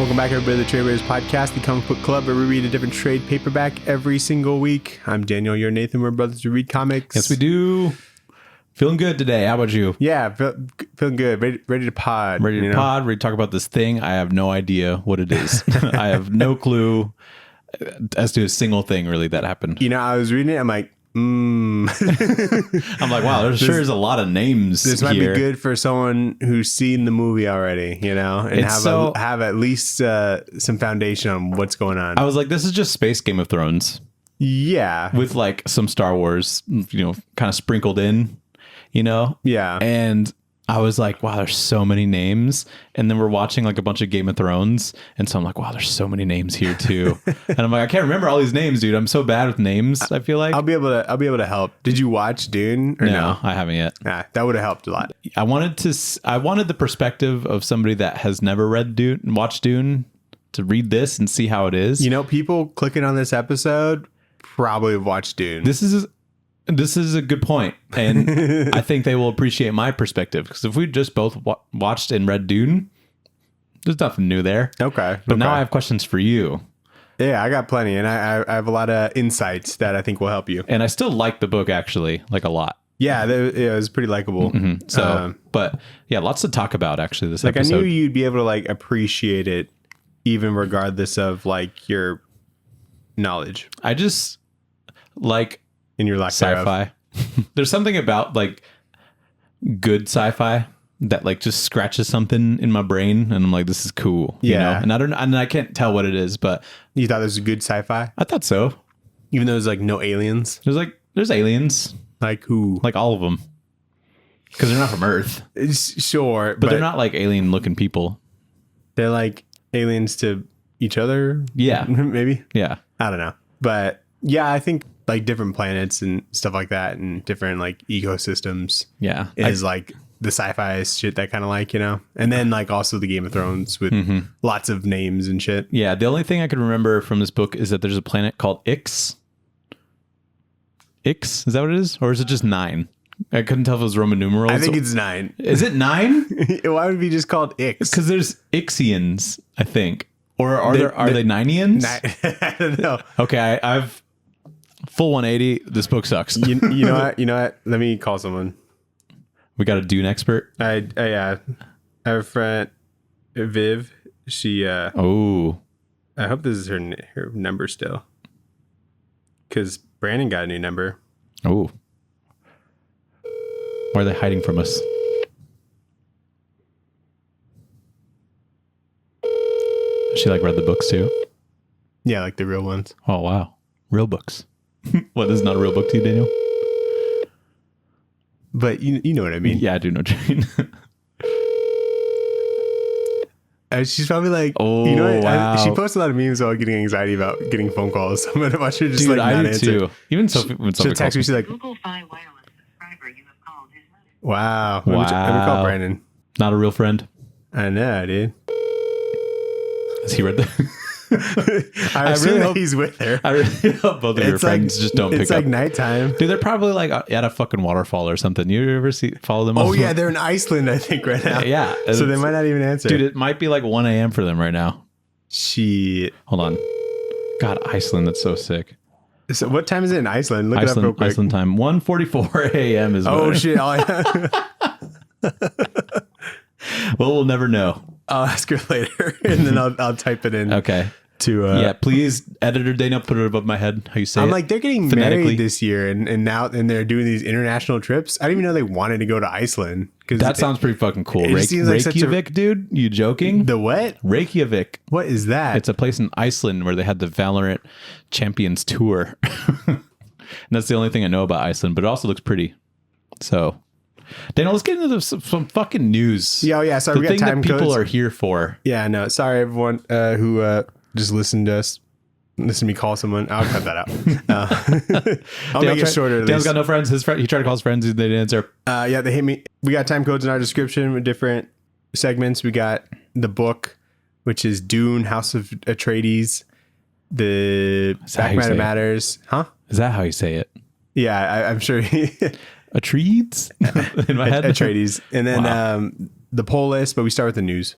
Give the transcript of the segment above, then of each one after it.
Welcome back, everybody, to the Tradewaiters podcast, the comic book club where we read a different trade paperback every single week. I'm Daniel, you're Nathan. We're brothers who read comics. Yes, we do. Feeling good today. How about you? Yeah, feeling good. Ready to pod. Ready to talk about this thing. I have no idea what it is. I have no clue as to a single thing really that happened. You know, I was reading it. I'm like, I'm like, wow, there sure is a lot of names. This might be good for someone who's seen the movie already, you know, and have at least some foundation on what's going on. I was like, this is just space Game of Thrones. Yeah. With like some Star Wars, you know, kind of sprinkled in, you know? Yeah. And I was like, wow, there's so many names. And then we're watching like a bunch of Game of Thrones. And so I'm like, wow, there's so many names here too. And I'm like, I can't remember all these names, dude. I'm so bad with names, I feel like. I'll be able to help. Did you watch Dune or no? I haven't yet. Yeah, that would have helped a lot. I wanted the perspective of somebody that has never watched Dune to read this and see how it is. You know, people clicking on this episode probably have watched Dune. This is a good point, and I think they will appreciate my perspective, because if we just both watched and read Dune, there's nothing new there. Okay. But now I have questions for you. Yeah, I got plenty, and I have a lot of insights that I think will help you. And I still like the book, actually, like a lot. Yeah, it was pretty likable. Mm-hmm. So, but yeah, lots to talk about, actually, this episode. I knew you'd be able to like appreciate it, even regardless of like your knowledge. I just like... in your lack sci-fi. There's something about like good sci-fi that like just scratches something in my brain, and I'm like, this is cool. Yeah. You know? And I can't tell what it is, but you thought this was good sci-fi? I thought so. Even though there's like no aliens. There's aliens. Like who? Like all of them. Because they're not from Earth. Sure. But they're not like alien looking people. They're like aliens to each other. Yeah. Maybe. Yeah. I don't know. But yeah, I think like different planets and stuff like that, and different like ecosystems. Yeah. Is like the sci-fi shit that kind of like, you know, and then like also the Game of Thrones with lots of names and shit. Yeah. The only thing I can remember from this book is that there's a planet called Ix. Ix? Is that what it is? Or is it just 9? I couldn't tell if it was Roman numerals. I think it's 9. Is it 9? Why would it be just called Ix? Because there's Ixians, I think. Or are they Nineans? I don't know. Okay, I've full 180. This book sucks. You know what? Let me call someone. We got a Dune expert. I have a friend, Viv. She. I hope this is her number still. Because Brandon got a new number. Oh. Why are they hiding from us? She like read the books too? Yeah, like the real ones. Oh, wow. Real books. What, this is not a real book to you, Daniel? But you know what I mean. Yeah, I do know what you mean. She's probably like, oh, you know what? wow. She posts a lot of memes about getting anxiety about getting phone calls. I'm going to watch her just Dude, like not I do answer. Too. Even Sophie, when Sophie she'll text me, she's like, Google Fi wireless subscriber you have called is not. wow. Let me call Brandon. Not a real friend. I know, dude. Has he read the... I really hope he's with her. I really hope both of your friends just don't pick up. It's like nighttime. Dude, they're probably like at a fucking waterfall or something. You ever follow them? Oh, yeah. They're in Iceland, I think, right now. Yeah. So they might not even answer. Dude, it might be like 1 a.m. for them right now. Shit. Hold on. God, Iceland, that's so sick. So what time is it in Iceland? Look it up real quick. Iceland time. 1:44 a.m. is oh, shit. Well, we'll never know. I'll ask her later, and then I'll type it in. Okay. Yeah, please, editor Dana, put it above my head. How you say it? I'm like, they're getting married this year, and now they're doing these international trips. I didn't even know they wanted to go to Iceland. That sounds pretty fucking cool. Reykjavik, dude? You joking? The what? Reykjavik. What is that? It's a place in Iceland where they had the Valorant Champions Tour. And that's the only thing I know about Iceland, but it also looks pretty. So... Daniel, let's get into some fucking news. Yeah, yeah. Sorry, we got time codes. The thing that people codes. are here for. Yeah, no. Sorry, everyone who just listened to us. Listen to me call someone. I'll cut that out. I'll make it shorter. Daniel's got no friends. He tried to call his friends. They didn't answer. Yeah, they hit me. We got time codes in our description with different segments. We got the book, which is Dune, House of Atreides. The Back Matter Matters. Huh? Is that how you say it? Yeah, I'm sure. Atreides in my head. Atreides, and then the poll list. But we start with the news.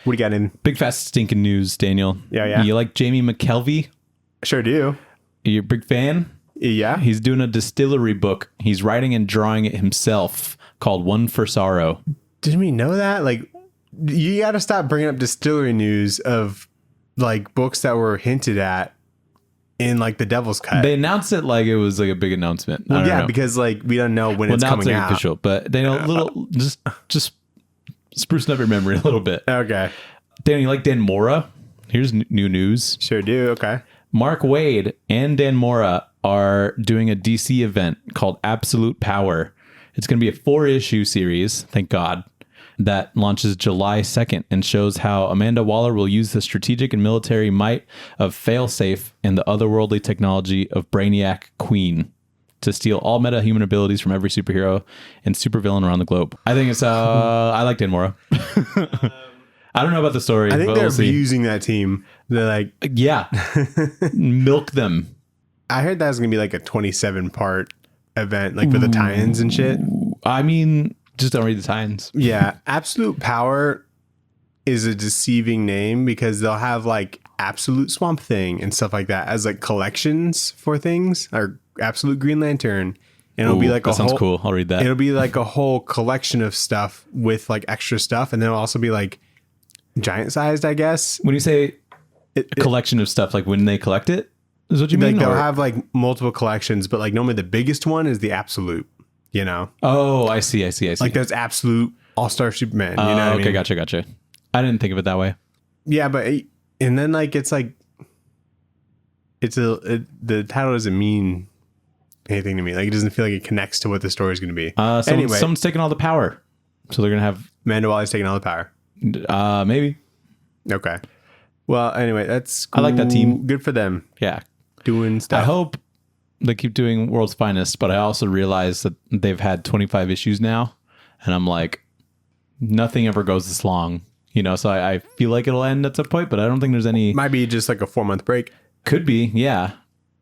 What do you got in? Big fast stinking news, Daniel. Yeah. You like Jamie McKelvey? Sure do. You're a big fan? Yeah. He's doing a distillery book. He's writing and drawing it himself called One for Sorrow. Didn't we know that? Like, you got to stop bringing up distillery news of like books that were hinted at in like the Devil's Cut. They announced it like it was like a big announcement. I don't know. Because like we don't know when it's now coming it's like out. official, but Daniel, little just sprucing up your memory a little bit. Okay. Daniel, you like Dan Mora? Here's new news. Sure do. Okay. Mark Waid and Dan Mora are doing a DC event called Absolute Power. It's going to be a 4-issue series, thank God, that launches July 2nd and shows how Amanda Waller will use the strategic and military might of Failsafe and the otherworldly technology of Brainiac Queen to steal all meta-human abilities from every superhero and supervillain around the globe. I think it's, I like Dan Mora. I don't know about the story. I think but they're we'll see. abusing that team. They're like, Yeah. Milk them. I heard that was going to be like a 27-part event, like for the tie-ins and shit. I mean, just don't read the tie-ins. Yeah. Absolute Power is a deceiving name because they'll have like Absolute Swamp Thing and stuff like that as like collections for things, or Absolute Green Lantern. And it'll be like that a sounds whole, cool. I'll read that. It'll be like a whole collection of stuff with like extra stuff. And then it'll also be like giant sized, I guess. When you say a collection of stuff, like when they collect it, is what you Like mean? they'll or- have like multiple collections, but like normally the biggest one is the Absolute, you know? Oh, I see. Like there's Absolute All-Star Superman, you know what I okay, mean? gotcha. I didn't think of it that way. Yeah, but and then like it's like the title doesn't mean anything to me. Like it doesn't feel like it connects to what the story is going to be. Anyway, Someone's taking all the power, so they're gonna have Amanda Waller's taking all the power. maybe. Okay. Well, anyway, that's cool. I like that team. Good for them Yeah, doing stuff. I hope they keep doing World's Finest, but I also realize that they've had 25 issues now, and I'm like, nothing ever goes this long, you know. So I feel like it'll end at some point, but I don't think there's any. Might be just like a 4-month break. Could be, yeah,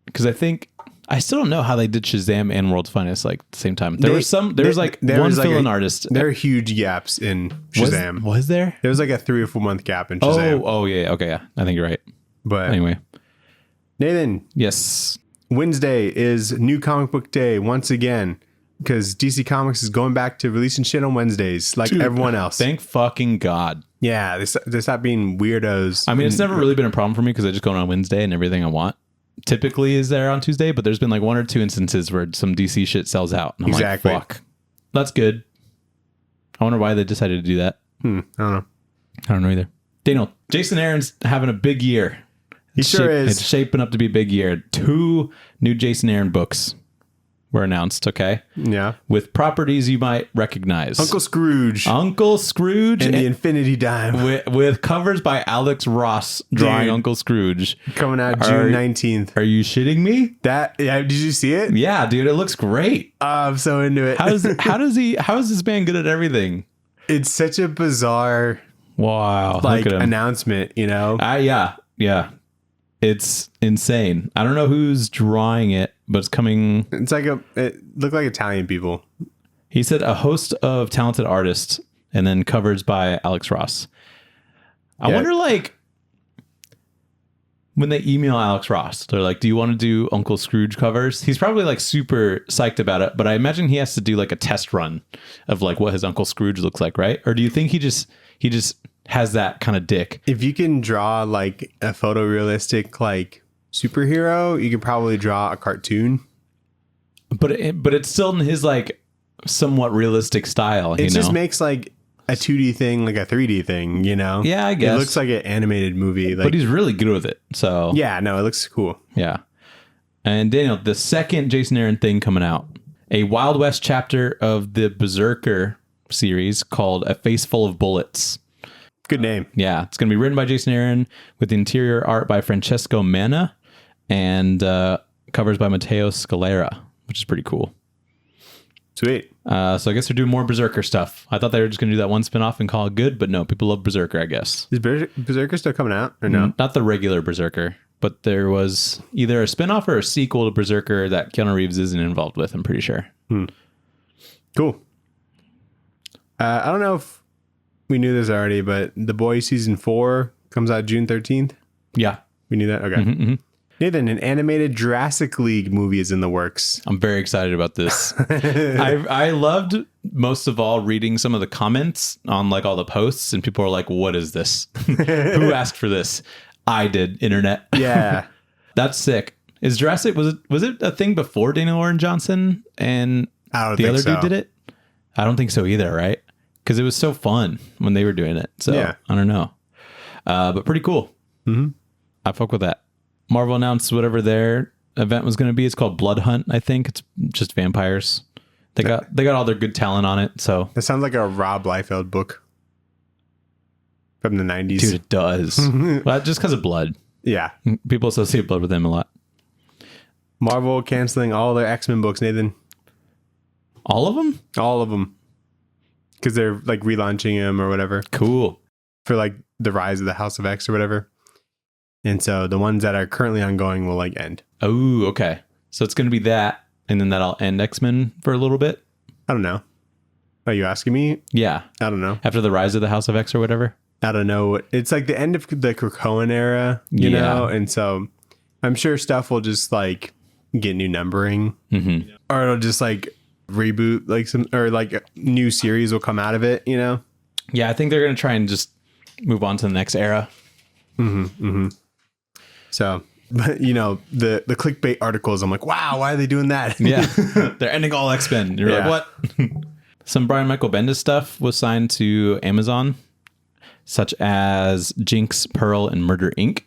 because I still don't know how they did Shazam and World's Finest like at the same time. There was one fill-in artist. There are huge gaps in Shazam. Was there? There was like a 3 or 4 month gap in Shazam. Oh yeah. Okay, yeah. I think you're right. But Anyway, Nathan, yes. Wednesday is New Comic Book Day once again because DC Comics is going back to releasing shit on Wednesdays like everyone else. Thank fucking God. Yeah, they stop being weirdos. I mean, it's never really been a problem for me because I just go on Wednesday and everything I want typically is there on Tuesday, but there's been like 1 or 2 instances where some DC shit sells out. And I'm Exactly. like, fuck. That's good. I wonder why they decided to do that. I don't know. I don't know either. Daniel, Jason Aaron's having a big year. He sure is. It's shaping up to be a big year. 2 new Jason Aaron books were announced, okay? Yeah. With properties you might recognize. Uncle Scrooge Uncle Scrooge and the Infinity Dime with covers by Alex Ross drawing Dude. Uncle Scrooge. coming out June 19th. Are you shitting me? Did you see it? Yeah, dude, it looks great. I'm so into it. How is this man good at everything? It's such a bizarre Wow. like look at him. announcement, you know? Yeah. It's insane. I don't know who's drawing it, but it's coming. It's like it looked like Italian people. He said a host of talented artists and then covers by Alex Ross. I Yeah. wonder, like, when they email Alex Ross, they're like, do you want to do Uncle Scrooge covers? He's probably like super psyched about it, but I imagine he has to do like a test run of like what his Uncle Scrooge looks like, right? Or do you think he just has that kind of dick? If you can draw like a photorealistic like superhero, you could probably draw a cartoon. But it's still in his like somewhat realistic style. It just makes like a 2D thing like a 3D thing, you know? Yeah, I guess. It looks like an animated movie. Like, but he's really good with it. So yeah, no, it looks cool. yeah. And Daniel, the second Jason Aaron thing coming out, a Wild West chapter of the Berserker series called A Face Full of Bullets. Good name. Yeah, it's going to be written by Jason Aaron with interior art by Francesco Manna and covers by Matteo Scalera, which is pretty cool. Sweet. So I guess they're doing more Berserker stuff. I thought they were just going to do that one spinoff and call it good, but no, people love Berserker, I guess. Is Berserker still coming out or no? Not the regular Berserker, but there was either a spinoff or a sequel to Berserker that Keanu Reeves isn't involved with, I'm pretty sure. Cool. I don't know if we knew this already, but The Boys season 4 comes out June 13th. Yeah. We knew that. Okay. Nathan, an animated Jurassic League movie is in the works. I'm very excited about this. I loved most of all reading some of the comments on like all the posts, and people are like, "What is this? Who asked for this?" I did, internet. Yeah. That's sick. Is Jurassic was it a thing before Dana Warren Johnson and I don't the think other so. dude did it? I don't think so either, right? Because it was so fun when they were doing it. So Yeah. I don't know, but pretty cool. I fuck with that. Marvel announced whatever their event was going to be. It's called Blood Hunt. I think it's just vampires. They got all their good talent on it. So That sounds like a Rob Liefeld book from the 90s. dude, it does. Well, just because of blood. Yeah. People associate blood with them a lot. Marvel canceling all their X-Men books, Nathan. All of them? All of them. Because they're like relaunching them or whatever Cool. for like the Rise of the House of X or whatever. And so the ones that are currently ongoing will like end. Oh, okay. So it's going to be that, and then that'll end X-Men for a little bit? I don't know. Are you asking me? Yeah. I don't know. After the Rise of the House of X or whatever? I don't know. It's like the end of the Krakoan era, you Yeah. know? And so I'm sure stuff will just like get new numbering or it'll just like reboot like some, or like a new series will come out of it, you know? Yeah, I think they're going to try and just move on to the next era. So, but you know, the clickbait articles, I'm like, wow, why are they doing that? Yeah. They're ending all X-Men. You're Yeah. like, what? Some Brian Michael Bendis stuff was signed to Amazon, such as Jinx, Pearl, and Murder Inc.,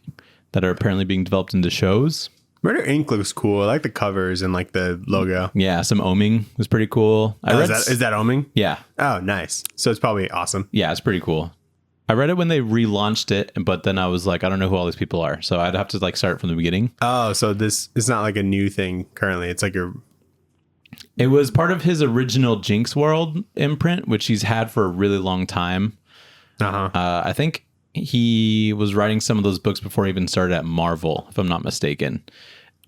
that are apparently being developed into shows. Murder Inc. looks cool. I like the covers and like the logo. Yeah, some oming was pretty cool. Is that Oming? Yeah. Oh, nice. So it's probably awesome. Yeah, it's pretty cool. I read it when they relaunched it, but then I was like, I don't know who all these people are. So I'd have to like start from the beginning. Oh, so this is not like a new thing currently. It's like It was part of his original Jinx World imprint, which he's had for a really long time. I think he was writing some of those books before he even started at Marvel, if I'm not mistaken.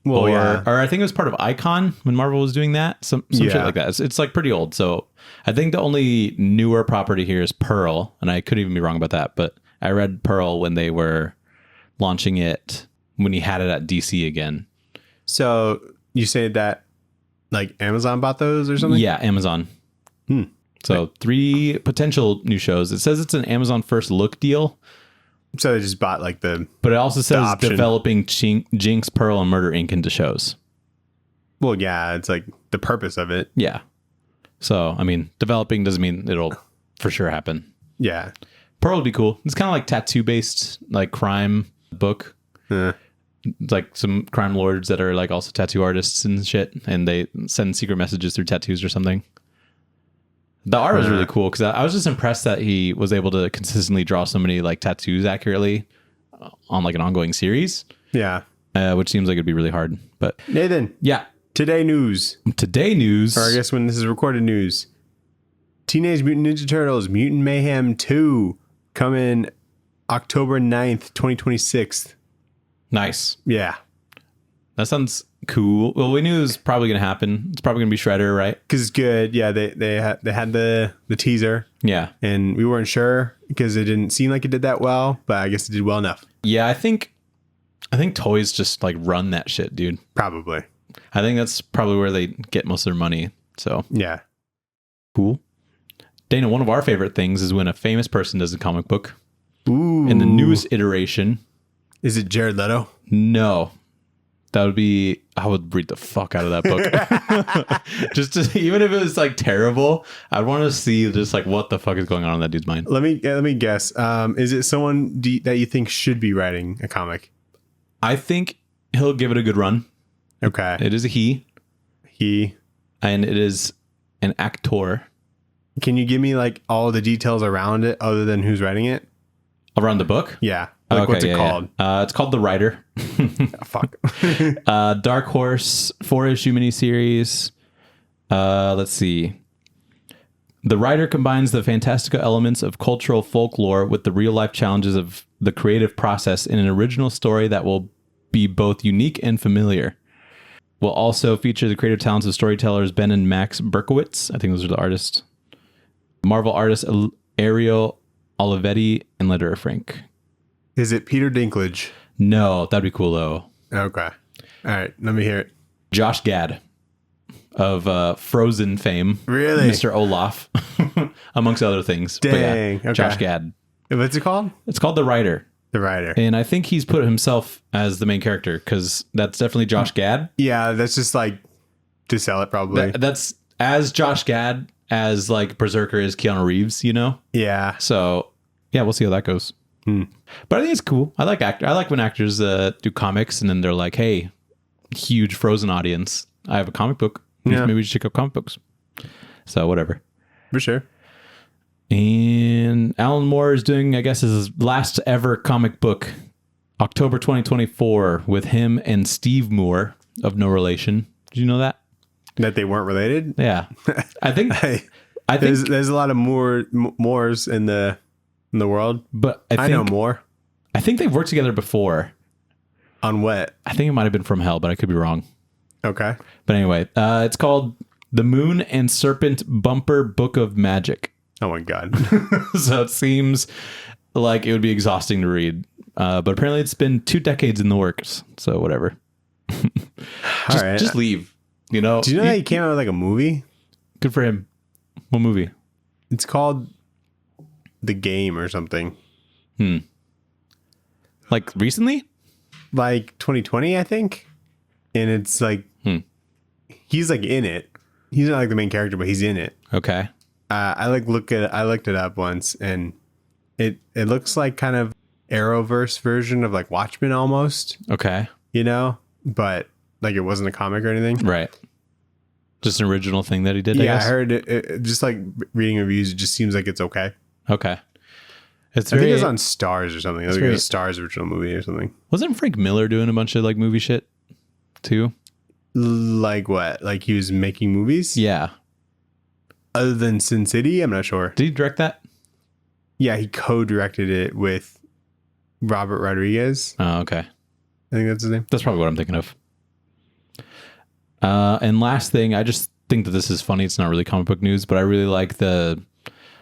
Well, Or I think it was part of Icon when Marvel was doing that. Some shit like that. It's like pretty old. So I think the only newer property here is Pearl. And I could even be wrong about that. But I read Pearl when they were launching it, when he had it at DC again. So you say that like Amazon bought those or something? Yeah, Amazon. So 3 potential new shows. It says it's an Amazon first look deal. So they just bought like the... But it also says option. developing Jinx, Pearl, and Murder Inc. into shows. Well, yeah, it's like the purpose of it. Yeah. So, I mean, developing doesn't mean it'll for sure happen. Yeah. Pearl would be cool. It's kind of like tattoo-based, like crime book. It's like some crime lords that are like also tattoo artists and shit, and they send secret messages through tattoos or something. The art was really cool because I was just impressed that he was able to consistently draw so many like tattoos accurately on like an ongoing series, Yeah. which seems like it'd be really hard. But Nathan, yeah, today news. today news. Or I guess when this is recorded news. Teenage Mutant Ninja Turtles Mutant Mayhem 2 coming October 9th, 2026. Nice. Yeah. That sounds cool. Well, we knew it was probably going to happen. It's probably going to be Shredder, right? Because it's good. Yeah, they had the teaser. Yeah. And we weren't sure because it didn't seem like it did that well, but I guess it did well enough. Yeah, I think toys just like run that shit, dude. Probably. I think that's probably where they get most of their money. So Yeah. cool. Dana, one of our favorite things is when a famous person does a comic book. Ooh. In the newest iteration. Is it Jared Leto? No. That would be, I would read the fuck out of that book. Just to, even if it was like terrible, I'd want to see just like what the fuck is going on in that dude's mind. Let me guess. Is it someone that you think should be writing a comic? I think he'll give it a good run. Okay. It is a he, He. and it is an actor. Can you give me like all the details around it other than who's writing it? Around the book? Yeah. Like what's it called? It's called The Writer. Oh, fuck. Dark Horse 4-issue miniseries. Let's see. The writer combines the fantastical elements of cultural folklore with the real-life challenges of the creative process in an original story that will be both unique and familiar. Will also feature the creative talents of storytellers Ben and Max Berkowitz. I think those are the artists. Marvel artist Ariel Olivetti, and letter of Frank. Is it Peter Dinklage? No, that'd be cool though. Okay. All right. Let me hear it. Josh Gad of Frozen fame. Really? Mr. Olaf, amongst other things. But Dang. Okay. Josh Gad. What's it called? It's called The Writer. The Writer. And I think he's put himself as the main character because that's definitely Josh Gad. Yeah, that's just like to sell it probably. That's as Josh Gad as like Berserker is Keanu Reeves, you know? Yeah. So yeah, we'll see how that goes. But I think it's cool. I like when actors do comics and then they're like, hey, huge Frozen audience. I have a comic book. Yeah. Maybe we should check out comic books. So whatever. For sure. And Alan Moore is doing, I guess, his last ever comic book, October 2024, with him and Steve Moore of No Relation. Did you know that? That they weren't related? Yeah. I think there's a lot of Moores in the world. But I know more. I think they've worked together before. On what? I think it might have been From Hell, but I could be wrong. Okay. But anyway, it's called The Moon and Serpent Bumper Book of Magic. Oh my God. So it seems like it would be exhausting to read. But apparently it's been 2 decades in the works. So whatever. All right. Just leave. You know? Do you know that he came out with like a movie? Good for him. What movie? It's called The Game or something. Like recently? Like 2020, I think. And it's like, he's like in it. He's not like the main character, but he's in it. Okay. I looked it up once, and it looks like kind of Arrowverse version of like Watchmen almost, Okay. you know, but like it wasn't a comic or anything. Right. Just an original thing that he did, I Yeah, I guess? heard it just like reading reviews. It just seems like it's okay. Okay. It's I think very, it was on Stars or something. It was like very- a Stars original movie or something. Wasn't Frank Miller doing a bunch of like movie shit too? Like what? Like he was making movies? Yeah. Other than Sin City? I'm not sure. Did he direct that? Yeah, he co-directed it with Robert Rodriguez. Oh, okay. I think that's his name. That's probably what I'm thinking of. And last thing, I just think that this is funny. It's not really comic book news, but I really like the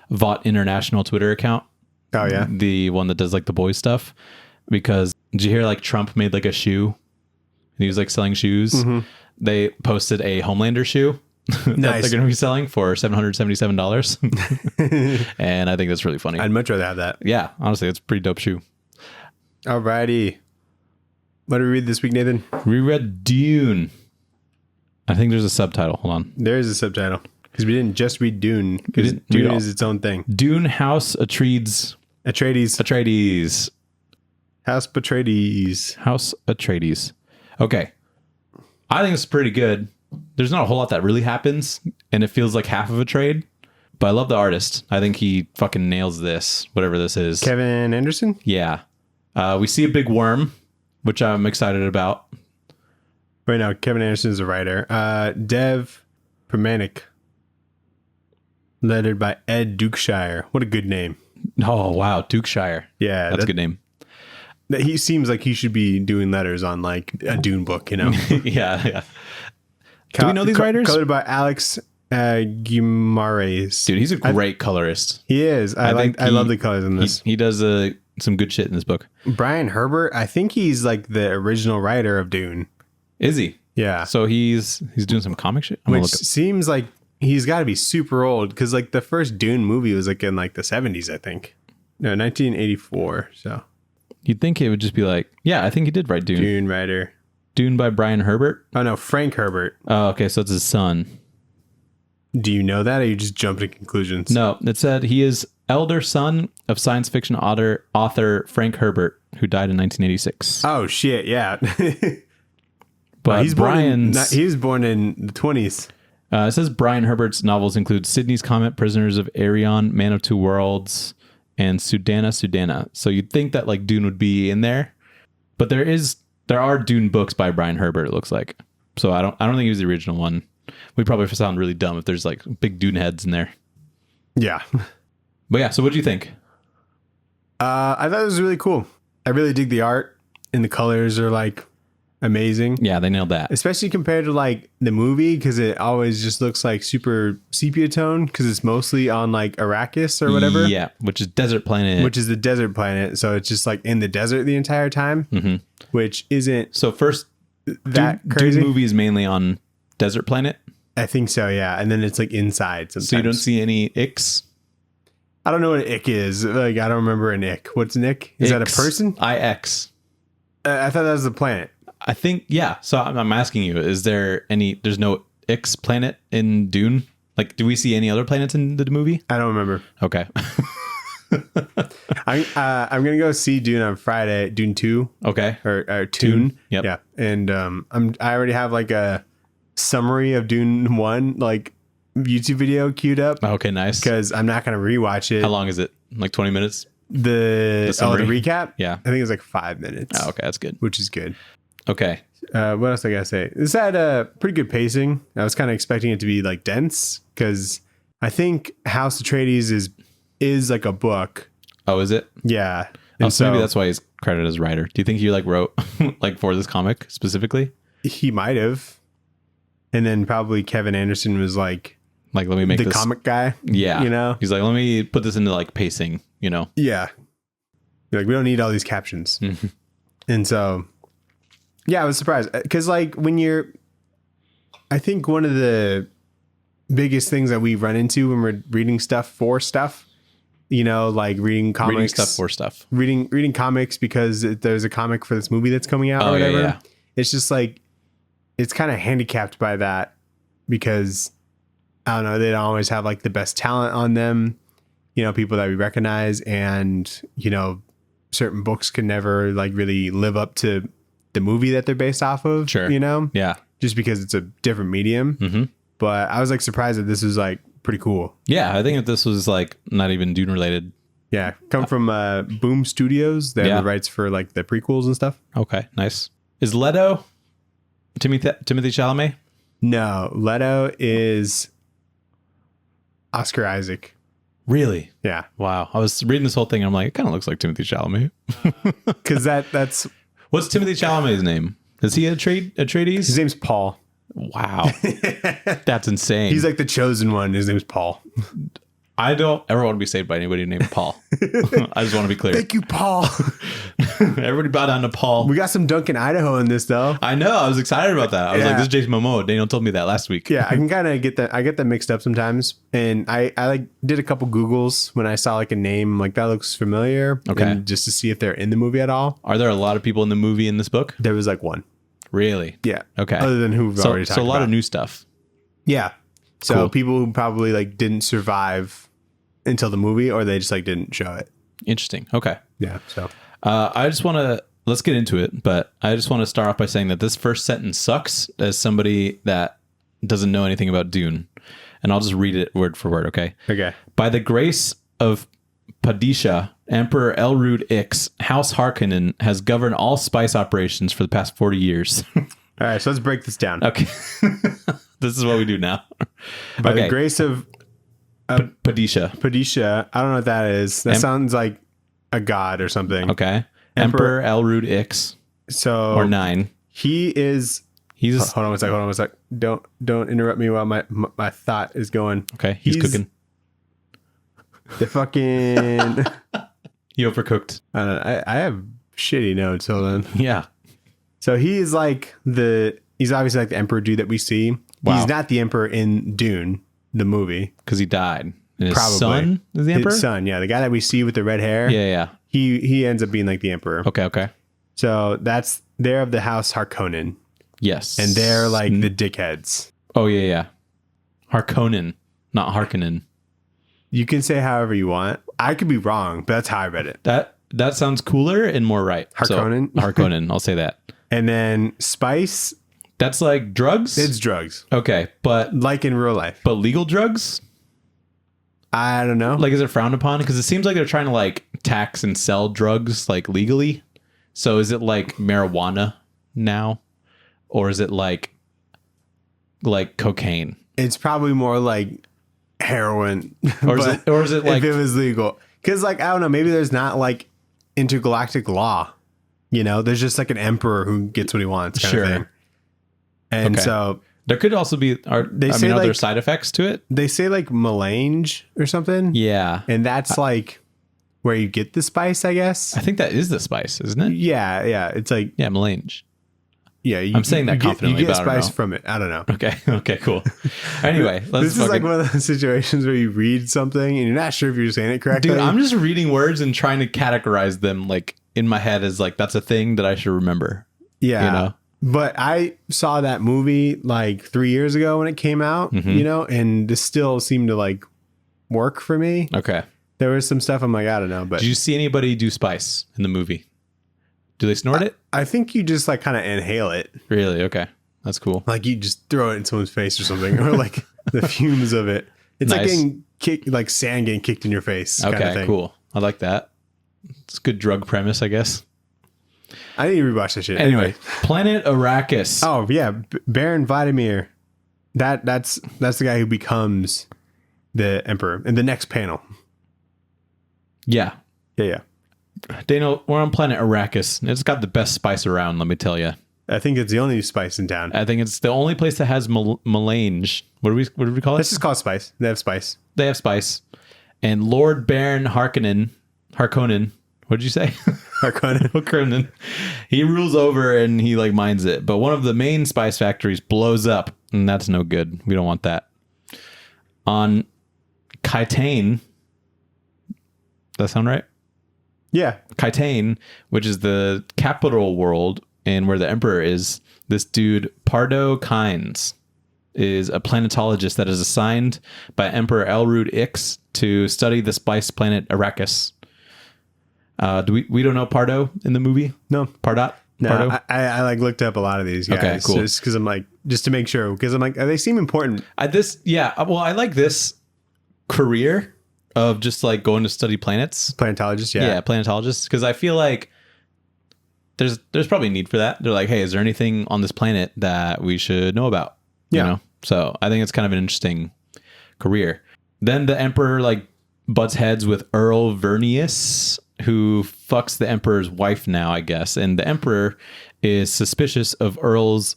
Vought International Twitter account. Oh yeah. The one that does like the boys stuff. Because did you hear like Trump made like a shoe? And he was like selling shoes. Mm-hmm. They posted a Homelander shoe that Nice. they're going to be selling for $777. And I think that's really funny. I'd much rather have that. Yeah, honestly, it's a pretty dope shoe. Alrighty. What did we read this week, Nathan? We read Dune. I think there's a subtitle. Hold on. There is a subtitle. Because we didn't just read Dune. Because didn't read Dune all. is its own thing. Dune House Atreides. Atreides. House Atreides. Okay. I think it's pretty good. There's not a whole lot that really happens, and it feels like half of a trade. But I love the artist. I think he fucking nails this, whatever this is. Kevin Anderson? Yeah. We see a big worm, which I'm excited about. Right now, Kevin Anderson is a writer. Dev Pramanik. Lettered by Ed Dukeshire. What a good name. Oh, wow. Dukeshire. Yeah. That's a good name. He seems like he should be doing letters on like a Dune book, you know? Yeah. Do we know these writers? Colored by Alex Guimaraes. Dude, he's a great colorist. He is. I love the colors in this. He does some good shit in this book. Brian Herbert, I think he's like the original writer of Dune. Is he? Yeah. So he's doing some comic shit? I'm gonna Which look up. seems like he's got to be super old because like the first Dune movie was like in like the 70s, I think. No, 1984. So You'd think it would just be like, yeah, I think he did write Dune. Dune writer. Dune by Brian Herbert. Oh no, Frank Herbert. Oh, okay, so it's his son. Do you know that, or you just jump to conclusions? No, it said he is elder son of science fiction author Frank Herbert, who died in 1986. Oh shit, yeah. But he was born in the 20s. It says Brian Herbert's novels include Sydney's Comet, Prisoners of Arion, Man of Two Worlds, and Sudana. So you'd think that like Dune would be in there, but there are Dune books by Brian Herbert. It looks like. So I don't think he was the original one. We probably sound really dumb if there's like big Dune heads in there. Yeah. But yeah, so what do you think? I thought it was really cool. I really dig the art, and the colors are like amazing. Yeah, they nailed that. Especially compared to like the movie, because it always just looks like super sepia tone because it's mostly on like Arrakis or whatever. Yeah, which is desert planet. Which is the desert planet. So it's just like in the desert the entire time, which isn't so first that Dune crazy. movie is mainly on desert planet. I think so, yeah. And then it's like inside sometimes. So you don't see any icks? I don't know what an ick is. Like, I don't remember an ick. What's an ick? Is that a person? IX. I thought that was the planet. I think, yeah. So I'm asking you, is there any, there's no Ix planet in Dune? Like, do we see any other planets in the movie? I don't remember. Okay. I'm gonna go see Dune on Friday. Dune 2. Okay. Or Tune. Yep. Yeah. And I already have like a summary of Dune 1 like YouTube video queued up. Okay, nice. Because I'm not gonna rewatch it. How long is it? Like 20 minutes? The summary? the recap? Yeah. I think it's like 5 minutes. Oh, okay, that's good. Which is good. Okay. What else I gotta say? This had a pretty good pacing. I was kind of expecting it to be like dense because I think House Atreides is like a book. Oh, is it? Yeah. Oh, And so maybe that's why he's credited as writer. Do you think he like wrote like for this comic specifically? he might have. And then probably Kevin Anderson was like Like, let me make the this comic guy. Yeah. You know? He's like, let me put this into like pacing, you know? Yeah. You're like, we don't need all these captions. Mhm. And so, yeah, I was surprised because like I think one of the biggest things that we run into when we're reading stuff for stuff, you know, like reading comics, Reading stuff for stuff. reading comics because there's a comic for this movie that's coming out or Oh, yeah, whatever. yeah. It's just like, it's kind of handicapped by that because I don't know, they don't always have like the best talent on them, you know, people that we recognize, and, you know, certain books can never like really live up to the movie that they're based off of, Sure. you know, Yeah. just because it's a different medium. Mm-hmm. But I was like surprised that this was like pretty cool. Yeah. I think if this was like not even Dune related. Yeah. Come from Boom Studios. They have Yeah. the rights for like the prequels and stuff. Okay. Nice. Is Leto Timothy Chalamet? No, Leto is Oscar Isaac. Really? Yeah. Wow. I was reading this whole thing. I'm like, it kind of looks like Timothy Chalamet. Because that's What's Timothy Chalamet's name? Is he Atreides? his name's Paul. Wow. That's insane. He's like the chosen one. His name's Paul. I don't ever want to be saved by anybody named Paul. I just want to be clear. Thank you, Paul. Everybody bow down to Paul. We got some Duncan Idaho in this though. I know. I was excited about that. I was like, Yeah. this is Jason Momoa. Daniel told me that last week. Yeah, I can kind of get that. I get that mixed up sometimes, and I like did a couple Googles when I saw like a name like that looks familiar. Okay. and just to see if they're in the movie at all. Are there a lot of people in the movie in this book? There was like one. Really? Yeah. Okay. Other than who we've already talked So a lot about. of new stuff. Yeah. So Cool. people who probably like didn't survive until the movie, or they just like didn't show it. Interesting. Okay. Yeah. So I just want to, let's get into it, but I just want to start off by saying that this first sentence sucks as somebody that doesn't know anything about Dune. And I'll just read it word for word, okay? okay. By the grace of Padisha, Emperor Elrood Ix, House Harkonnen has governed all spice operations for the past 40 years. All right. So let's break this down. Okay. This is what we do now. By okay. the grace of Padisha. Padisha, I don't know what that is. That sounds like a god or something. Okay. Emperor Elrood Ix, So or 9. he is. He's Hold on one sec. Don't interrupt me while my thought is going. okay. He's cooking. The fucking. He overcooked. I don't know, I have shitty notes. Hold on. Yeah. So he's like he's obviously like the emperor dude that we see. Wow. He's not the emperor in Dune, the movie. Because he died. And his Probably. son is the emperor? His son, yeah, the guy that we see with the red hair. Yeah, yeah. He ends up being like the emperor. Okay, okay. So they're of the House Harkonnen, Yes. and they're like the dickheads. Oh, yeah, yeah. Harkonnen, not Harkonnen. You can say however you want. I could be wrong, but that's how I read it. That sounds cooler and more right. Harkonnen? So, Harkonnen, I'll say that. And then spice, That's like drugs? it's drugs, Okay, but like in real life. legal drugs? I don't know. Like, is it frowned upon? Because it seems like they're trying to like tax and sell drugs like legally. So is it like marijuana now, or is it like cocaine, It's probably more like heroin, or is it like if it was legal? Because like I don't know, maybe there's not like intergalactic law. You know, there's just like an emperor who gets what he wants kind Sure. of thing. And Okay. so There could also be, are there like- side effects to it? they say like melange or something. Yeah. And that's like where you get the spice, I guess. I think that is the spice, isn't it? Yeah. Yeah. It's like, Yeah, melange. yeah. I'm saying that confidently, You get but I don't spice know. from it. I don't know. Okay. Okay, cool. Anyway, let's This is like one of those situations where you read something and you're not sure if you're saying it correctly. Dude, I'm just reading words and trying to categorize them like in my head as like, that's a thing that I should remember. Yeah. You know? But I saw that movie like 3 years ago when it came out, Mm-hmm. you know, and this still seemed to like work for me. Okay. There was some stuff I'm like, I don't know, but Did you see anybody do spice in the movie? Do they snort it? I think you just like kind of inhale it. Really? Okay. That's cool. Like you just throw it in someone's face or something, or like the fumes of it. It's like Nice. getting kicked, like sand getting kicked in your face. Kind of Okay, thing. cool. I like that. It's a good drug premise, I guess. I need to rewatch that shit. Anyway, Planet Arrakis. Oh yeah, Baron Vladimir. That's the guy who becomes the emperor in the next panel. Yeah. Yeah. Daniel, we're on Planet Arrakis. It's got the best spice around, let me tell you. I think it's the only spice in town. I think it's the only place that has melange. What did we call it? Let's just call it spice. They have spice. They have spice. And Lord Baron Harkonnen. What did you say? Harkonnen. Harkonnen. He rules over and he like mines it. But one of the main spice factories blows up, and that's no good. We don't want that. On Kytane. Does that sound right? Yeah. Kytane, which is the capital world and where the emperor is, this dude, Pardot Kynes, is a planetologist that is assigned by Emperor Elrood Ix to study the spice planet Arrakis. We don't know Pardot in the movie? No. Pardot? No. Pardot? I like looked up a lot of these guys. Okay, cool. Just because I'm like, just to make sure, because I'm like, they seem important. I like this career of just like going to study planets. Planetologists. Yeah. Yeah, planetologists. Because I feel like there's probably a need for that. They're like, hey, is there anything on this planet that we should know about? Yeah. You know? So I think it's kind of an interesting career. Then the emperor like butts heads with Earl Vernius, who fucks the emperor's wife now, I guess. And the emperor is suspicious of Earl's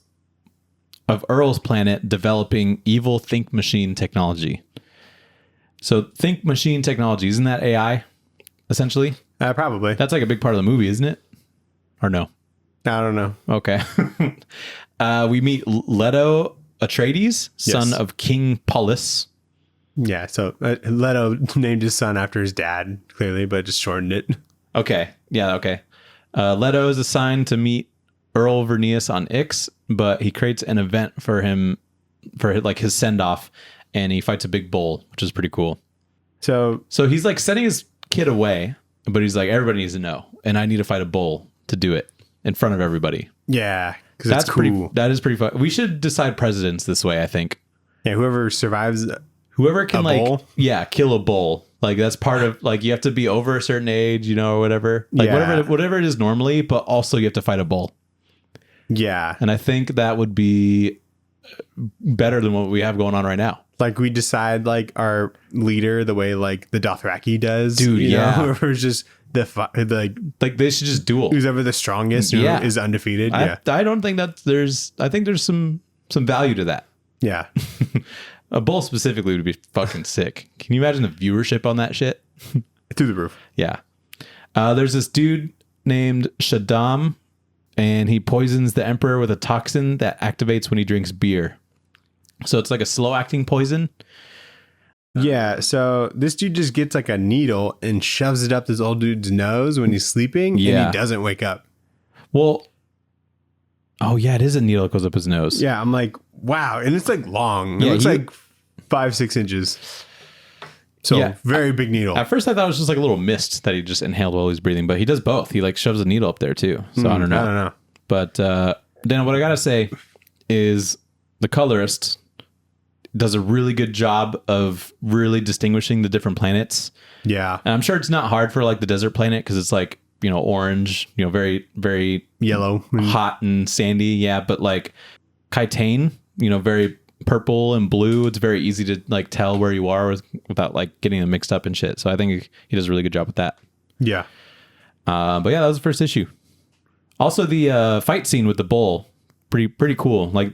planet developing evil think machine technology. So think machine technology, isn't that AI essentially? Probably. That's like a big part of the movie, isn't it? Or no? I don't know. Okay. We meet Leto Atreides, son Yes. of King Paulus. Yeah. So Leto named his son after his dad, clearly, but just shortened it. Okay. Yeah, okay. Leto is assigned to meet Earl Vernius on Ix, but he creates an event for him for like his send-off, and he fights a big bull, which is pretty cool. So So he's like sending his kid away, but he's like, everybody needs to know, and I need to fight a bull to do it in front of everybody. yeah, because that's cool. That is pretty fun. We should decide presidents this way, I think. Yeah. Whoever survives. Whoever can A bull? kill a bull. Like that's part of like you have to be over a certain age, you know, or whatever. Like Yeah. whatever it is normally, but also you have to fight a bull. Yeah. And I think that would be better than what we have going on right now. Like we decide like our leader the way like the Dothraki does. Dude, you know? yeah. Whoever's just like Like they should just duel. who's ever the strongest Yeah. is undefeated. Yeah. I don't think that I think there's some value to that. Yeah. A bull specifically would be fucking sick. Can you imagine the viewership on that shit? Through the roof. Yeah. There's this dude named Shaddam, and he poisons the emperor with a toxin that activates when he drinks beer. So it's like a slow acting poison. Yeah. So this dude just gets like a needle and shoves it up this old dude's nose when he's sleeping. Yeah. And he doesn't wake up. Well, oh yeah, it is a needle that goes up his nose. Yeah. I'm like, wow. And it's like long. It Yeah, looks he- like 5-6 inches. So Yeah. very big needle. At first I thought it was just like a little mist that he just inhaled while he's breathing, but he does both. He like shoves a needle up there too. So I don't know. I don't know. But then what I gotta say is the colorist does a really good job of really distinguishing the different planets. Yeah. And I'm sure it's not hard for like the desert planet because it's like, you know, orange, you know, very, very Yellow. hot and sandy. Yeah. But like Kytane, you know, very purple and blue. It's very easy to like tell where you are without like getting them mixed up and shit. So I think he does a really good job with that. Yeah. But yeah, that was the first issue. Also, the fight scene with the bull, pretty cool. Like,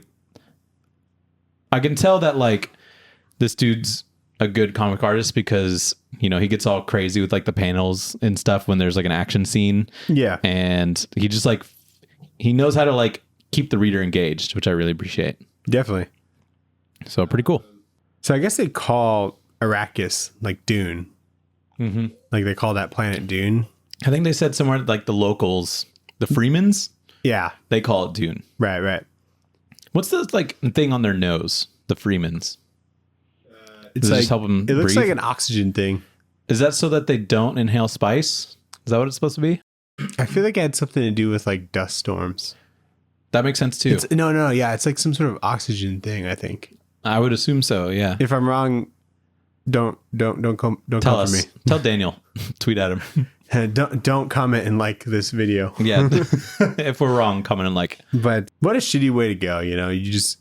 I can tell that like this dude's a good comic artist because he gets all crazy with like the panels and stuff when there's like an action scene. Yeah. And he just like he knows how to like keep the reader engaged, which I really appreciate. Definitely. So pretty cool. So I guess they call Arrakis like Dune. Mm-hmm. Like they call that planet Dune. I think they said somewhere like the locals, the Freemans, Yeah. they call it Dune. Right. What's the like thing on their nose? The Freemans. It's Does it like, just help them it looks breathe? like an oxygen thing. Is that so that they don't inhale spice? Is that what it's supposed to be? I feel like it had something to do with like dust storms. That makes sense too. No. Yeah. It's like some sort of oxygen thing, I think. I would assume so. Yeah. If I'm wrong, don't come Tell for us. me. Tell Daniel. Tweet at him. Don't comment and like this video. Yeah. If we're wrong, comment and like. But what a shitty way to go. You just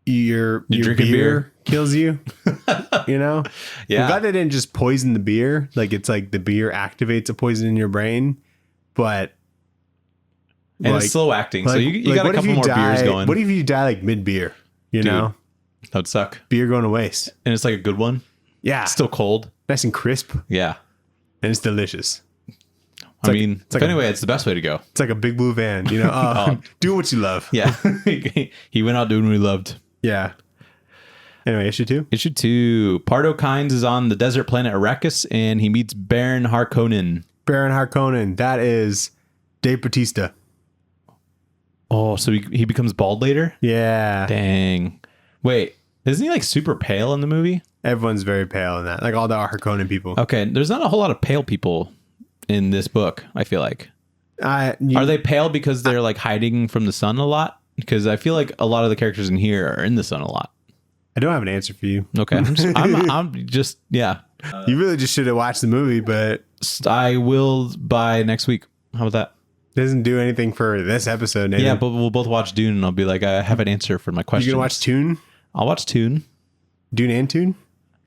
your drinking beer. kills you. Yeah. I'm glad they didn't just poison the beer. Like it's like the beer activates a poison in your brain, but And it's slow acting. So you got a what if couple you more die- beers going. What if you die like mid beer? You know, That would suck. beer going to waste. And it's like a good one. Yeah, Still cold. nice and crisp, Yeah. and it's delicious. I mean, like anyway, it's the best way to go. It's like a big blue van. Do what you love. Yeah. He went out doing what he loved. Yeah. Anyway, issue 2. Issue 2. Pardot Kynes is on the desert planet Arrakis, and he meets Baron Harkonnen. Baron Harkonnen. That is Dave Bautista. Oh, so he becomes bald later? Yeah. Dang. Wait, isn't he like super pale in the movie? Everyone's very pale in that. Like all the Harkonnen people. Okay, there's not a whole lot of pale people in this book, I feel like. Are they pale because they're like hiding from the sun a lot? Because I feel like a lot of the characters in here are in the sun a lot. I don't have an answer for you. Okay. I'm just yeah. You really just should have watched the movie, but I will by next week. How about that? it doesn't do anything for this episode, Nathan. Yeah, but we'll both watch Dune and I'll be like, I have an answer for my question. You gonna watch Dune? I'll watch Dune. Dune and Dune?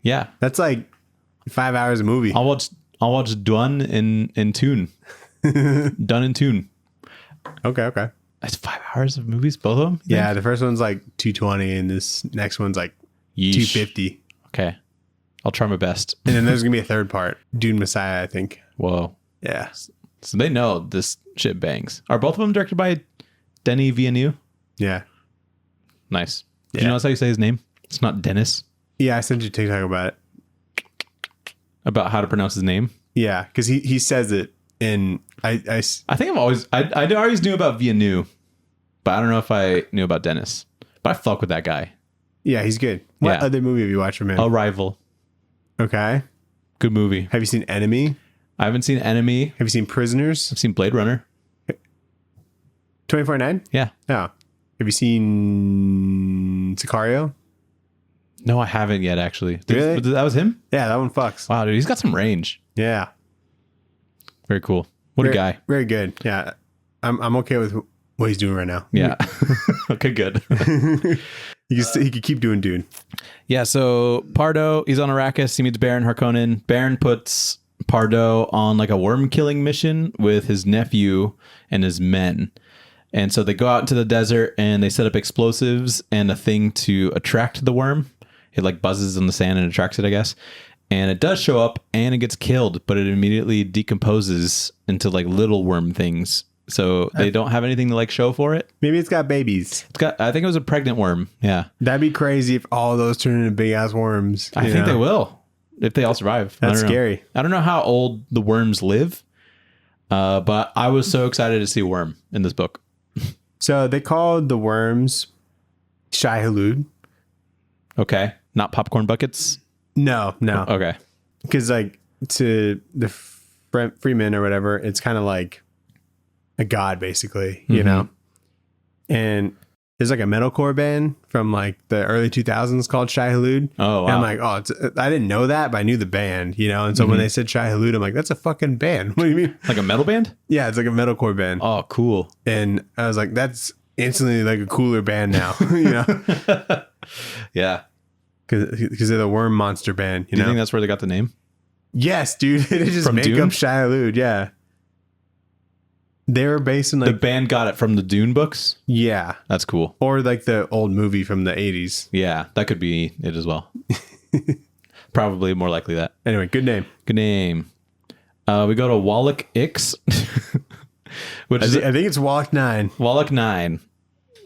Yeah. That's like 5 hours a movie. I'll watch Dune and Tune. Done and Tune. Okay. That's 5 hours of movies, both of them? Yeah, the first one's like 220 and this next one's like Yeesh. 250. Okay. I'll try my best. And then there's gonna be a third part. Dune Messiah, I think. Whoa. Yeah. So they know this shit bangs. Are both of them directed by Denis Villeneuve? Yeah. Nice. Did Yeah. you know that's how you say his name? It's not Dennis. Yeah, I sent you a TikTok about it. About how to pronounce his name? Yeah, because he says it in I think I always knew about Villeneuve, but I don't know if I knew about Dennis. But I fuck with that guy. yeah, he's good. What Yeah. other movie have you watched from him? Arrival. Okay. Good movie. Have you seen Enemy? I haven't seen Enemy. Have you seen Prisoners? I've seen Blade Runner. 24/9? Yeah. Oh. Have you seen Sicario? No, I haven't yet, actually. Really? That was him? Yeah, that one fucks. Wow, dude, he's got some range. Yeah. Very cool. What a guy. Very good. Yeah. I'm okay with what he's doing right now. Yeah. Okay, good. He could keep doing Dune. Yeah, so Pardot, he's on Arrakis. He meets Baron Harkonnen. Baron puts Pardot on like a worm killing mission with his nephew and his men. And so they go out into the desert and they set up explosives and a thing to attract the worm. It like buzzes on the sand and attracts it, I guess. And it does show up and it gets killed, but it immediately decomposes into like little worm things. So they don't have anything to like show for it. Maybe it's got babies. I think it was a pregnant worm. Yeah. That'd be crazy if all those turn into big ass worms. I think they will if they all survive. That's I don't know. scary. I don't know how old the worms live, but I was so excited to see a worm in this book. So they called the worms Shai Hulud. Okay. Not popcorn buckets. No. Okay. Because like to the Freeman or whatever, it's kind of like a god basically, you know. And there's like a metalcore band from like the early 2000s called Shai Hulud. Oh, wow. And I'm like, I didn't know that, but I knew the band, you know. And so when they said Shai Hulud, I'm like, that's a fucking band. What do you mean? Like a metal band? Yeah, it's like a metalcore band. Oh, cool. And I was like, that's instantly like a cooler band now, you know, Yeah. because they're the Worm Monster band, you Do you know. think that's where they got the name? Yes, dude. They just From make Dune? up Shai Hulud. Yeah. They were based in The like band got it from the Dune books. yeah, That's cool. or like the old movie from the 80s. Yeah, that could be it as well. Probably more likely that. Anyway, good name. Good name. We go to Wallach Ix, which is I think it's Wallach 9. Wallach 9.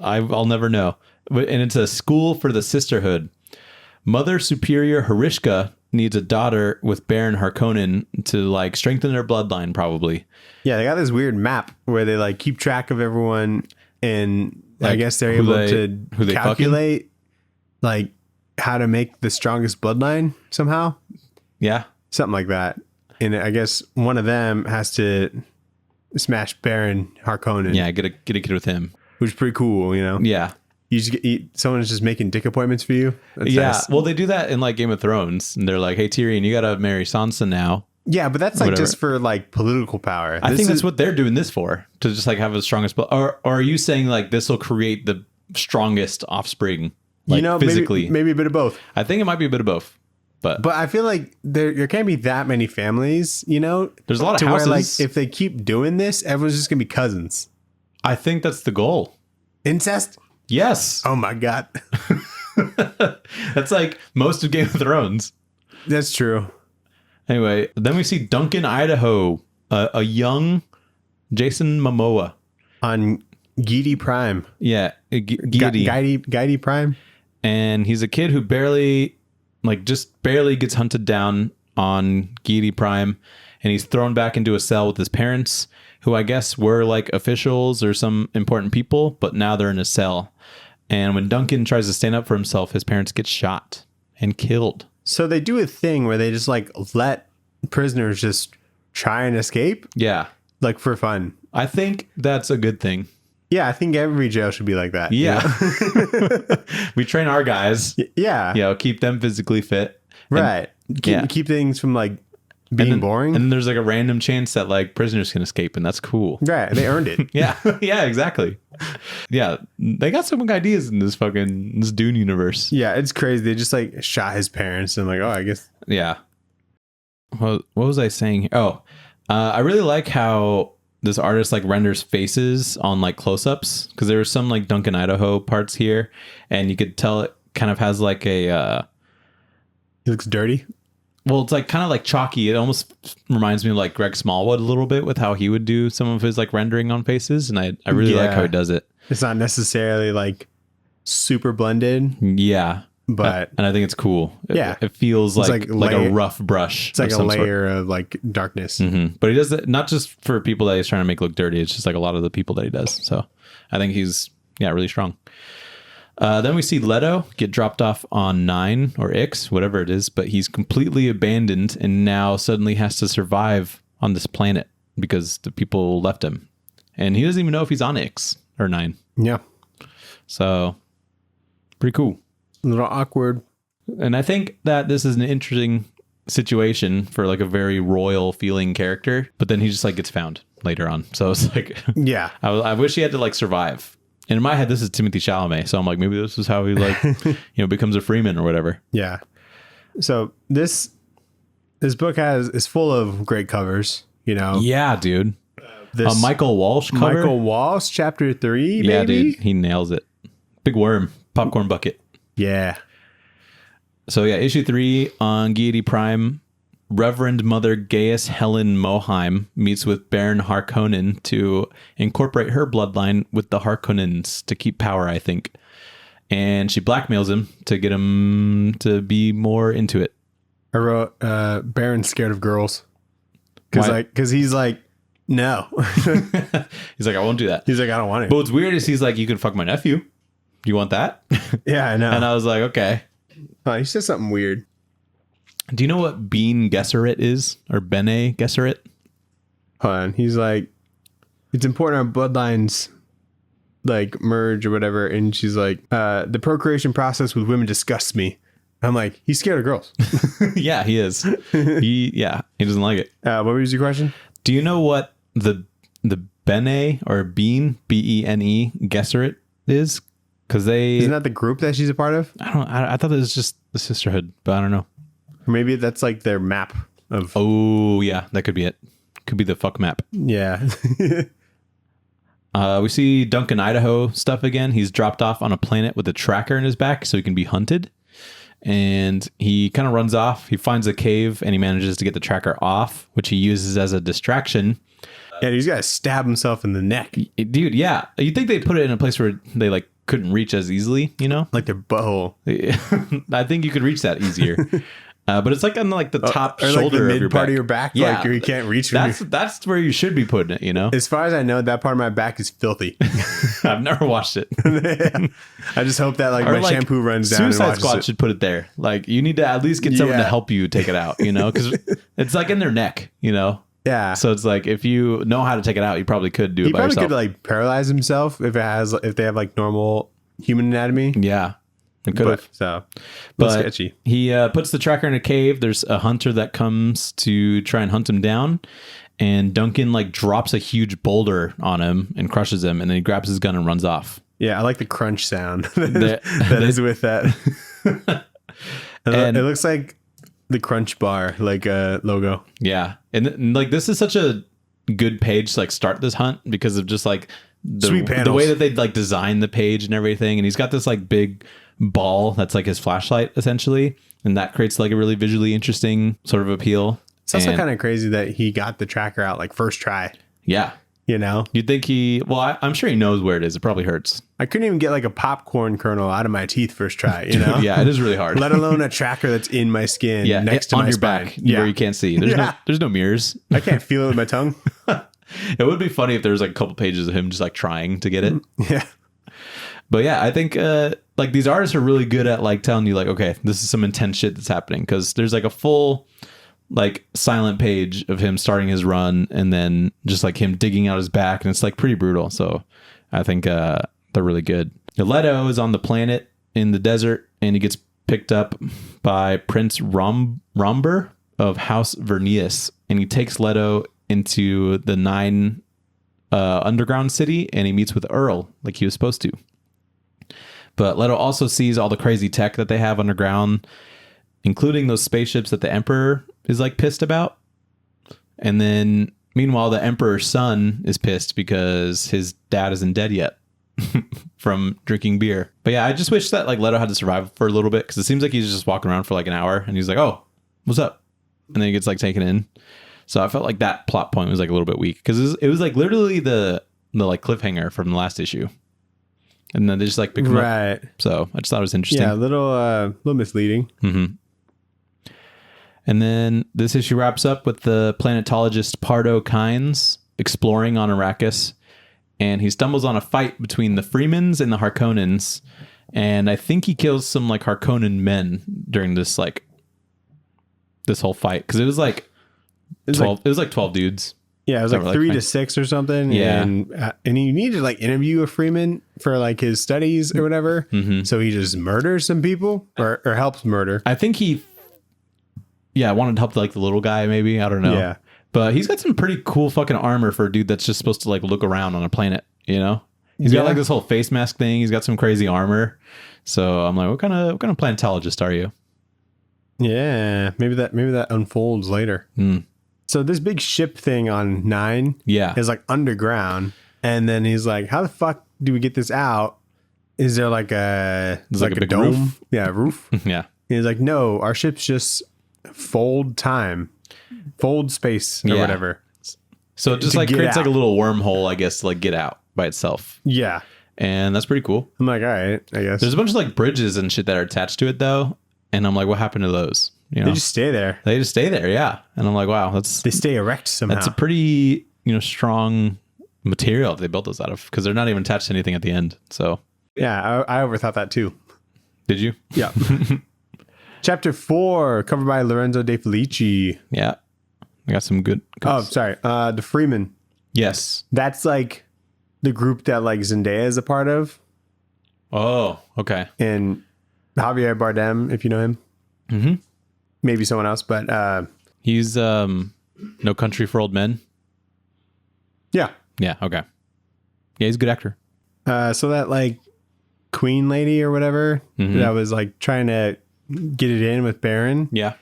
I'll never know. And it's a school for the sisterhood. Mother Superior Harishka needs a daughter with Baron Harkonnen to like strengthen their bloodline, probably. Yeah, they got this weird map where they like keep track of everyone, and I Like, guess they're who able who to they calculate like how to make the strongest bloodline somehow, Yeah. something like that. And I guess one of them has to smash Baron Harkonnen. Yeah, get a kid with him. which is pretty cool. You know, Yeah. you just someone's just making dick appointments for you. That's Yeah. nice. Well, they do that in like Game of Thrones, and they're like, "Hey, Tyrion, you got to marry Sansa now." Yeah, but that's like Whatever. just for like political power. I This think that's is- what they're doing this for, to just like have the strongest. Or are you saying like this will create the strongest offspring, like physically? maybe a bit of both. I think it might be a bit of both, but But I feel like there can't be that many families, you know. There's a lot of to where like houses. if they keep doing this, everyone's just gonna be cousins. I think that's the goal. Incest? Yes, Oh my god, that's like most of Game of Thrones. that's true. Anyway, then we see Duncan Idaho, a young Jason Momoa. On Geedy Prime, Yeah, Giedi. Geedy Prime. And he's a kid who just barely gets hunted down on Giedi Prime, and he's thrown back into a cell with his parents, who I guess were like officials or some important people, but now they're in a cell. And when Duncan tries to stand up for himself, his parents get shot and killed. So they do a thing where they just like let prisoners just try and escape, Yeah, like for fun. I think that's a good thing. Yeah, I think every jail should be like that. you Yeah. know? We train our guys, Yeah. keep them physically fit. And- Right. yeah. Keep things from like being then- boring. And then there's like a random chance that like prisoners can escape, and that's cool. Right. They earned it. Yeah, yeah, exactly. Yeah, they got some ideas in this Dune universe. Yeah, it's crazy. They just like shot his parents and like, oh, I guess. Yeah. What was I saying here? Oh, I really like how this artist like renders faces on like close-ups, because there were some like Duncan Idaho parts here, and you could tell it kind of has like a He looks dirty. well, it's like kind of like chalky. It almost reminds me of like Greg Smallwood a little bit with how he would do some of his like rendering on faces, and I really like how he does it. It's not necessarily like super blended, Yeah. but And I think it's cool. Yeah. It feels It's like like a layer- rough brush. it's like of a some sort. layer of like darkness. But he does it not just for people that he's trying to make look dirty. It's just like a lot of the people that he does. So I think he's really strong. Then we see Leto get dropped off on 9 or Ix, whatever it is, but he's completely abandoned and now suddenly has to survive on this planet because the people left him. And he doesn't even know if he's on Ix or 9. Yeah. So pretty cool. A little awkward. And I think that this is an interesting situation for like a very royal feeling character, but then he just like gets found later on. So it's like, Yeah. I wish he had to like survive. And in my head, this is Timothée Chalamet. So I'm like, maybe this is how he like, becomes a Freeman or whatever. Yeah. So this book is full of great covers, you know. Yeah, dude. This Michael Walsh cover. Michael Walsh, chapter 3, Yeah, maybe? dude. He nails it. Big worm, popcorn bucket. Yeah. So yeah, issue 3 on Giedi Prime. Reverend Mother Gaius Helen Moheim meets with Baron Harkonnen to incorporate her bloodline with the Harkonnens to keep power, I think. And she blackmails him to get him to be more into it. I wrote Baron's scared of girls. Why? Because he's like, no. He's like, I won't do that. He's like, I don't want it. But what's weird is he's like, you can fuck my nephew. Do you want that? Yeah, I know. And I was like, okay. He said something weird. Do you know what Bean Gesserit is? Or Bene Gesserit? Hold on. He's like, it's important our bloodlines like merge or whatever. And she's like, the procreation process with women disgusts me. I'm like, he's scared of girls. Yeah, he is. He doesn't like it. What was your question? Do you know what the Bene or Bean, Bene Gesserit is? Because Isn't that the group that she's a part of? I thought it was just the sisterhood, but I don't know. Or maybe that's like their map of. Oh yeah, that could be it. Could be the fuck map. Yeah. We see Duncan Idaho stuff again. He's dropped off on a planet with a tracker in his back so he can be hunted. And he kind of runs off. He finds a cave and he manages to get the tracker off, which he uses as a distraction. Yeah, he's got to stab himself in the neck. Dude, yeah. You'd think they'd put it in a place where they like couldn't reach as easily, you know? Like their butthole. I think you could reach that easier. But it's like on like the top or shoulder like the mid of your part back. of your back. Yeah, Like you can't reach. That's where you should be putting it, you know? As far as I know, that part of my back is filthy. I've never watched it. I just hope that like Or my like shampoo runs down and Suicide watches Squad it. should put it there. Like you need to at least get someone to Yeah. help you take it out, you know? Because it's like in their neck, you know? Yeah. So it's like if you know how to take it out, you probably could do it He by probably yourself. could like paralyze himself if they have like normal human anatomy. Yeah. It could have. So, But sketchy. he puts the tracker in a cave. There's a hunter that comes to try and hunt him down. And Duncan like drops a huge boulder on him and crushes him. And then he grabs his gun and runs off. Yeah, I like the crunch sound The- that is with that. And- it looks like the Crunch Bar logo. Yeah. And like this is such a good page to like start this hunt because of just like Sweet the panels. way that they like design the page and everything. And he's got this like big ball that's like his flashlight essentially. And that creates like a really visually interesting sort of appeal. It's also And- kind of crazy that he got the tracker out like first try. Yeah. You know, You'd think I'm sure he knows where it is. It probably hurts. I couldn't even get like a popcorn kernel out of my teeth first try. You know, Yeah, it is really hard. let alone a tracker that's in my skin, Yeah, next to on my your spine. back Yeah, where you can't see. There's no mirrors. I can't feel it with my tongue. It would be funny if there was like a couple pages of him just like trying to get it. Yeah, But yeah, I think like these artists are really good at like telling you like, okay, this is some intense shit that's happening because there's like a full like silent page of him starting his run and then just like him digging out his back and it's like pretty brutal. So I think they're really good. Leto is on the planet in the desert and he gets picked up by Prince Romber of House Vernius and he takes Leto into the 9 underground city and he meets with Earl like he was supposed to. But Leto also sees all the crazy tech that they have underground, including those spaceships that the Emperor is like pissed about. And then meanwhile, the Emperor's son is pissed because his dad isn't dead yet from drinking beer. But yeah, I just wish that like Leto had to survive for a little bit because it seems like he's just walking around for like an hour and he's like, oh, what's up? And then he gets like taken in. So I felt like that plot point was like a little bit weak because it was like literally the like cliffhanger from the last issue. And then they just like pick him up. right. So I just thought it was interesting. Yeah, a little misleading. Mm-hmm. And then this issue wraps up with the planetologist Pardot Kynes exploring on Arrakis. And he stumbles on a fight between the Freemans and the Harkonnens. And I think he kills some like Harkonnen men during this whole fight. Because it was like 12. It was like 12 dudes. Yeah, it was That like were, 3 to like, 6 or something. Yeah. And he needed to like interview a Freeman for like his studies or whatever. Mm-hmm. So he just murders some people or helps murder. I think he wanted to help like the little guy maybe. I don't know. Yeah. But he's got some pretty cool fucking armor for a dude that's just supposed to like look around on a planet, you know? He's Yeah. got like this whole face mask thing. He's got some crazy armor. So I'm like, what kind of planetologist are you? Yeah, maybe that unfolds later. Mm. So this big ship thing on 9 Yeah. is like underground, and then he's like, "How the fuck do we get this out? Is there like a There's like a big dome? roof? Yeah, roof." Yeah. He's like, "No, our ship's just fold space or Yeah. whatever." So it just To like get creates like a out. little wormhole, I guess, to like get out by itself. Yeah, And that's pretty cool. I'm like, all right, I guess There's a bunch of like bridges and shit that are attached to it though. And I'm like, what happened to those? You know, they just stay there. they just stay there. Yeah. And I'm like, wow, They stay erect somehow. that's a pretty, strong material that they built those out of because they're not even attached to anything at the end. So Yeah, I overthought that too. did you? Yeah. Chapter 4, covered by Lorenzo De Felici. Yeah. I got some good. Oh, sorry. The Freeman. Yes. That's like the group that like Zendaya is a part of, Oh, okay. and Javier Bardem, if you know him. Mm-hmm. Maybe someone else, but He's No Country for Old Men. yeah. Yeah. Okay. Yeah, he's a good actor. So that like Queen lady or whatever Mhm. that was like trying to get it in with Baron. Yeah.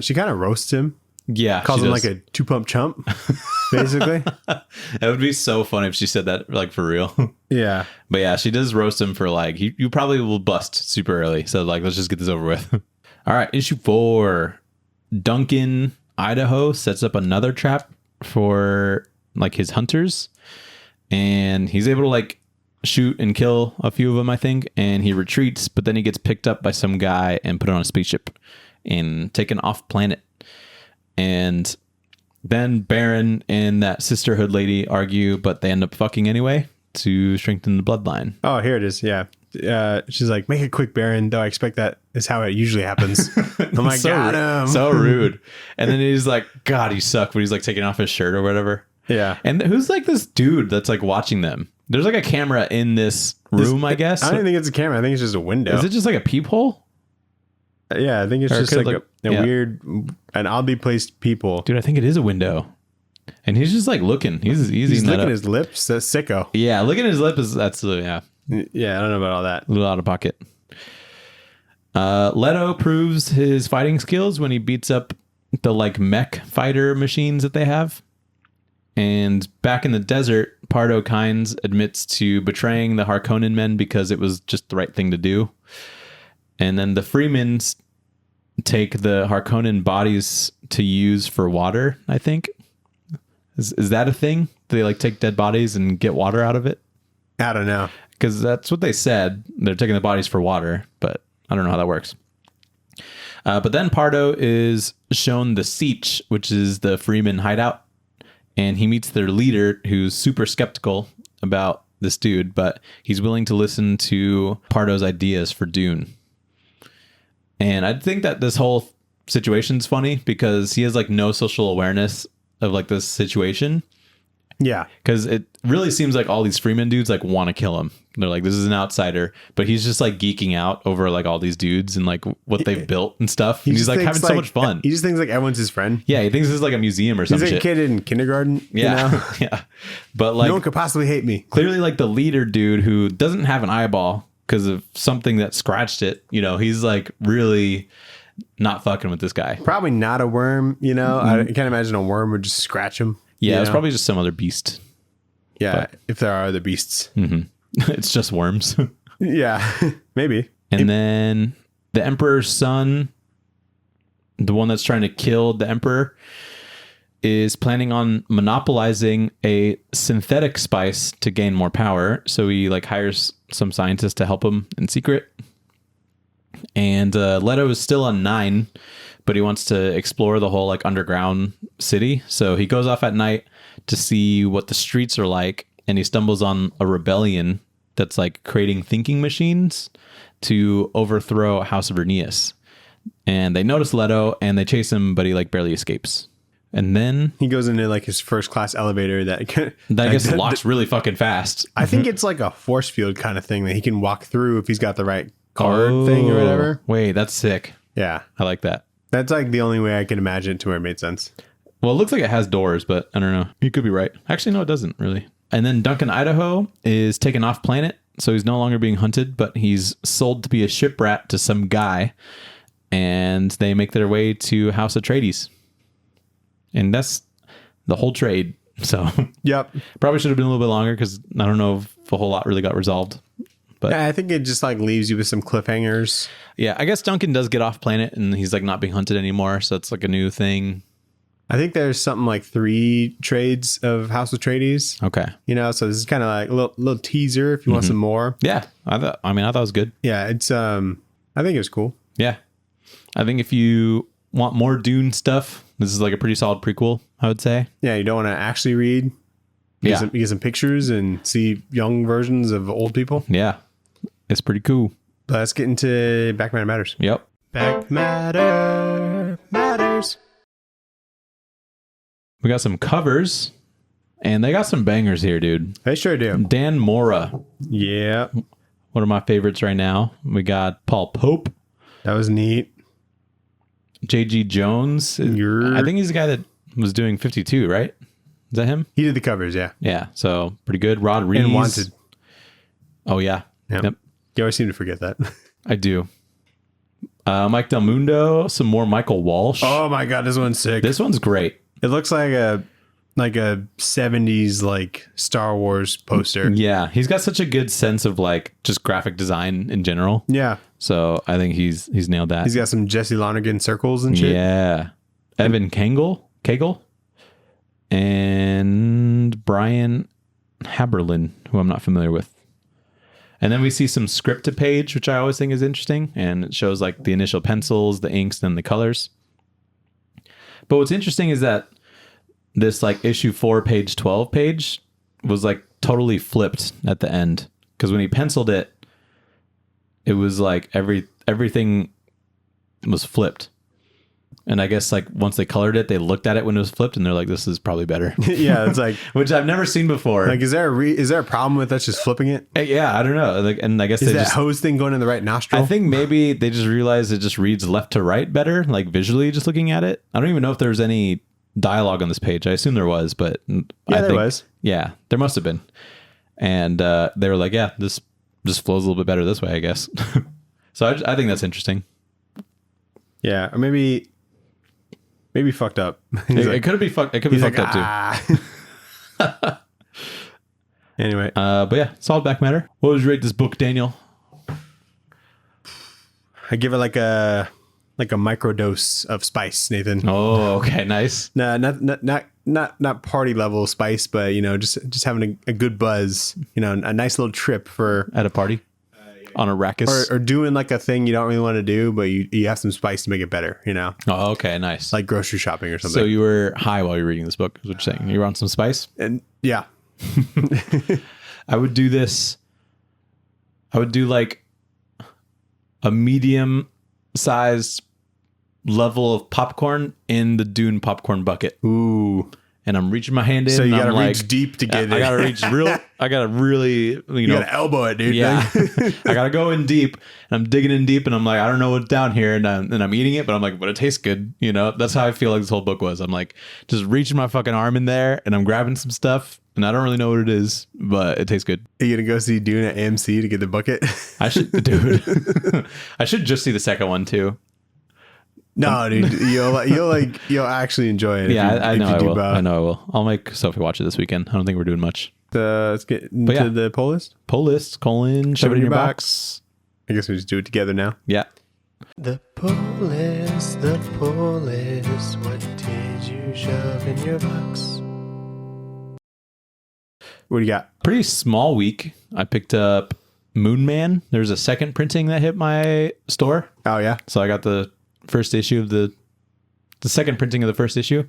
She kind of roasts him, Yeah. calls she him does. like a 2-pump chump. basically. It would be so funny if she said that, like, for real. Yeah. But yeah, she does roast him for like, you probably will bust super early. So like, let's just get this over with. All right, issue 4. Duncan Idaho sets up another trap for like his hunters, and he's able to like shoot and kill a few of them, I think, and he retreats, but then he gets picked up by some guy and put on a spaceship and taken off planet. And then Baron and that sisterhood lady argue, but they end up fucking anyway to strengthen the bloodline. Oh, here it is. Yeah. She's like, make it quick, Baron, though I expect that is how it usually happens. I'm like, got him. So rude. And then he's like, God, he sucked when he's like taking off his shirt or whatever. Yeah. And who's like this dude that's like watching them? There's like a camera in this room, I guess. I don't think it's a camera. I think it's just a window. Is it just like a peephole? Yeah, I think it's Or just could, like a yeah. weird, an oddly placed people. Dude, I think it is a window. And he's just like looking. He's He's eating that licking up. his lips. That's sicko. Yeah, looking at his lip is that's yeah, Yeah, I don't know about all that. a little out of pocket. Leto proves his fighting skills when he beats up the like mech fighter machines that they have. And back in the desert, Pardot Kynes admits to betraying the Harkonnen men because it was just the right thing to do. And then the Freemen take the Harkonnen bodies to use for water, I think. Is that a thing? Do they like take dead bodies and get water out of it? I don't know. Because that's what they said. They're taking the bodies for water, but I don't know how that works. But then Pardot is shown the Siege, which is the Freeman hideout. And he meets their leader, who's super skeptical about this dude, but he's willing to listen to Pardot's ideas for Dune. And I think that this whole situation's funny because he has like no social awareness of like this situation. Yeah. Because it really seems like all these Freeman dudes like want to kill him. They're like, this is an outsider, but he's just like geeking out over like all these dudes and like what they've built and stuff. And he's just like thinks, having so much fun. He just thinks like everyone's his friend. Yeah, he thinks this is like a museum or He's some like shit. a kid in kindergarten. Yeah, You know? yeah. But like, No one could possibly hate me. clearly, like the leader dude who doesn't have an eyeball because of something that scratched it. You know, he's like really not fucking with this guy. Probably not a worm, you know? I can't imagine a worm would just scratch him. Yeah, you it's know? probably just some other beast. Yeah, if there are other beasts. It's just worms. Yeah, maybe. And then the Emperor's son, the one that's trying to kill the Emperor, is planning on monopolizing a synthetic spice to gain more power. So he like hires some scientists to help him in secret. And Leto is still on 9, but he wants to explore the whole like underground city. So he goes off at night to see what the streets are like, and he stumbles on a rebellion that's like creating thinking machines to overthrow House of Vernius. And they notice Leto and they chase him, but he like barely escapes. And then He goes into like his first class elevator that I guess locks really fucking fast. I think it's like a force field kind of thing that he can walk through if he's got the right card thing or whatever. Wait, that's sick. Yeah. I like that. That's like the only way I can imagine it to where it made sense. Well, it looks like it has doors, but I don't know. You could be right. Actually, no, it doesn't really. And then Duncan Idaho is taken off planet, so he's no longer being hunted, but he's sold to be a ship rat to some guy, and they make their way to House Atreides. And that's the whole trade. So Yep. probably should have been a little bit longer because I don't know if a whole lot really got resolved. But Yeah, I think it just like leaves you with some cliffhangers. yeah, I guess Duncan does get off planet and he's like not being hunted anymore. So it's like a new thing. I think there's something like 3 trades of House Atreides. Okay. You know, so this is kind of like a little teaser if you want some more. Yeah. I thought it was good. Yeah, it's I think it was cool. Yeah. I think if you want more Dune stuff, this is like a pretty solid prequel, I would say. Yeah, you don't want to actually read. You Yeah. get some pictures and see young versions of old people. Yeah. It's pretty cool. But let's get into Back Matter Matters. Yep. Back Matter Matters. We got some covers and they got some bangers here, dude. They sure do. Dan Mora, Yeah, one of my favorites right now. We got Paul Pope, that was neat. J.G. Jones. I think he's the guy that was doing 52, right? Is that him? He did the covers, yeah. Yeah. So pretty good. Rod Rees. And Wanted. Oh, yeah. Yep. You always seem to forget that. I do. Mike Del Mundo, some more Michael Walsh. Oh my God, this one's sick. This one's great. It looks like like a 70s like Star Wars poster. Yeah, he's got such a good sense of like just graphic design in general. Yeah. So I think he's nailed that. He's got some Jesse Lonergan circles and shit. Yeah. Evan Kagel, and Brian Haberlin, who I'm not familiar with. And then we see some script to page, which I always think is interesting. And it shows like the initial pencils, the inks, and the colors. But what's interesting is that this like issue 4, page 12 page was like totally flipped at the end. Because when he penciled it, it was like everything was flipped. And I guess like once they colored it, they looked at it when it was flipped and they're like, this is probably better. Yeah, it's like, which I've never seen before. like, is there a problem with us just flipping it? Yeah, I don't know. Like, and I guess Is they that just, hose thing going in the right nostril? I think maybe they just realized it just reads left to right better, like visually just looking at it. I don't even know if there's any dialogue on this page. I assume there was, but yeah, there was. Yeah, there must have been. And they were like, yeah, this just flows a little bit better this way, I guess. So I think that's interesting. Yeah, or maybe fucked up. It could be fucked. It could be fucked up too. Anyway, but yeah, solid back matter. What would you rate this book, Daniel? I give it like a microdose of spice, Nathan. Oh, okay, nice. No, not party level spice, but just having a good buzz. A nice little trip for At a party on Arrakis, or doing like a thing you don't really want to do, but you have some spice to make it better. Oh, okay, nice. Like grocery shopping or something. So you were high while you were reading this book, is what you're saying? You were on some spice? And yeah. I would do this. I would do like a medium sized level of popcorn in the Dune popcorn bucket. Ooh. And I'm reaching my hand in. So you and gotta I'm reach deep to get it. I gotta reach I gotta really, You gotta elbow it, dude. Yeah. I gotta go in deep, and I'm digging in deep, and I'm like, I don't know what's down here, and I'm eating it, but I'm like, but it tastes good. That's how I feel like this whole book was. I'm like just reaching my fucking arm in there, and I'm grabbing some stuff, and I don't really know what it is, but it tastes good. Are you gonna go see Dune at AMC to get the bucket? I should, dude. I should just see the second one too. No, dude, you'll actually enjoy it. Yeah, I know I will. Both. I know I will. I'll make Sophie watch it this weekend. I don't think we're doing much. Let's get into the poll list. Poll list, shove it in your box. I guess we just do it together now. Yeah. The poll list, what did you shove in your box? What do you got? Pretty small week. I picked up Moon Man. There's a second printing that hit my store. Oh, yeah? So I got the first issue of the second printing of the first issue.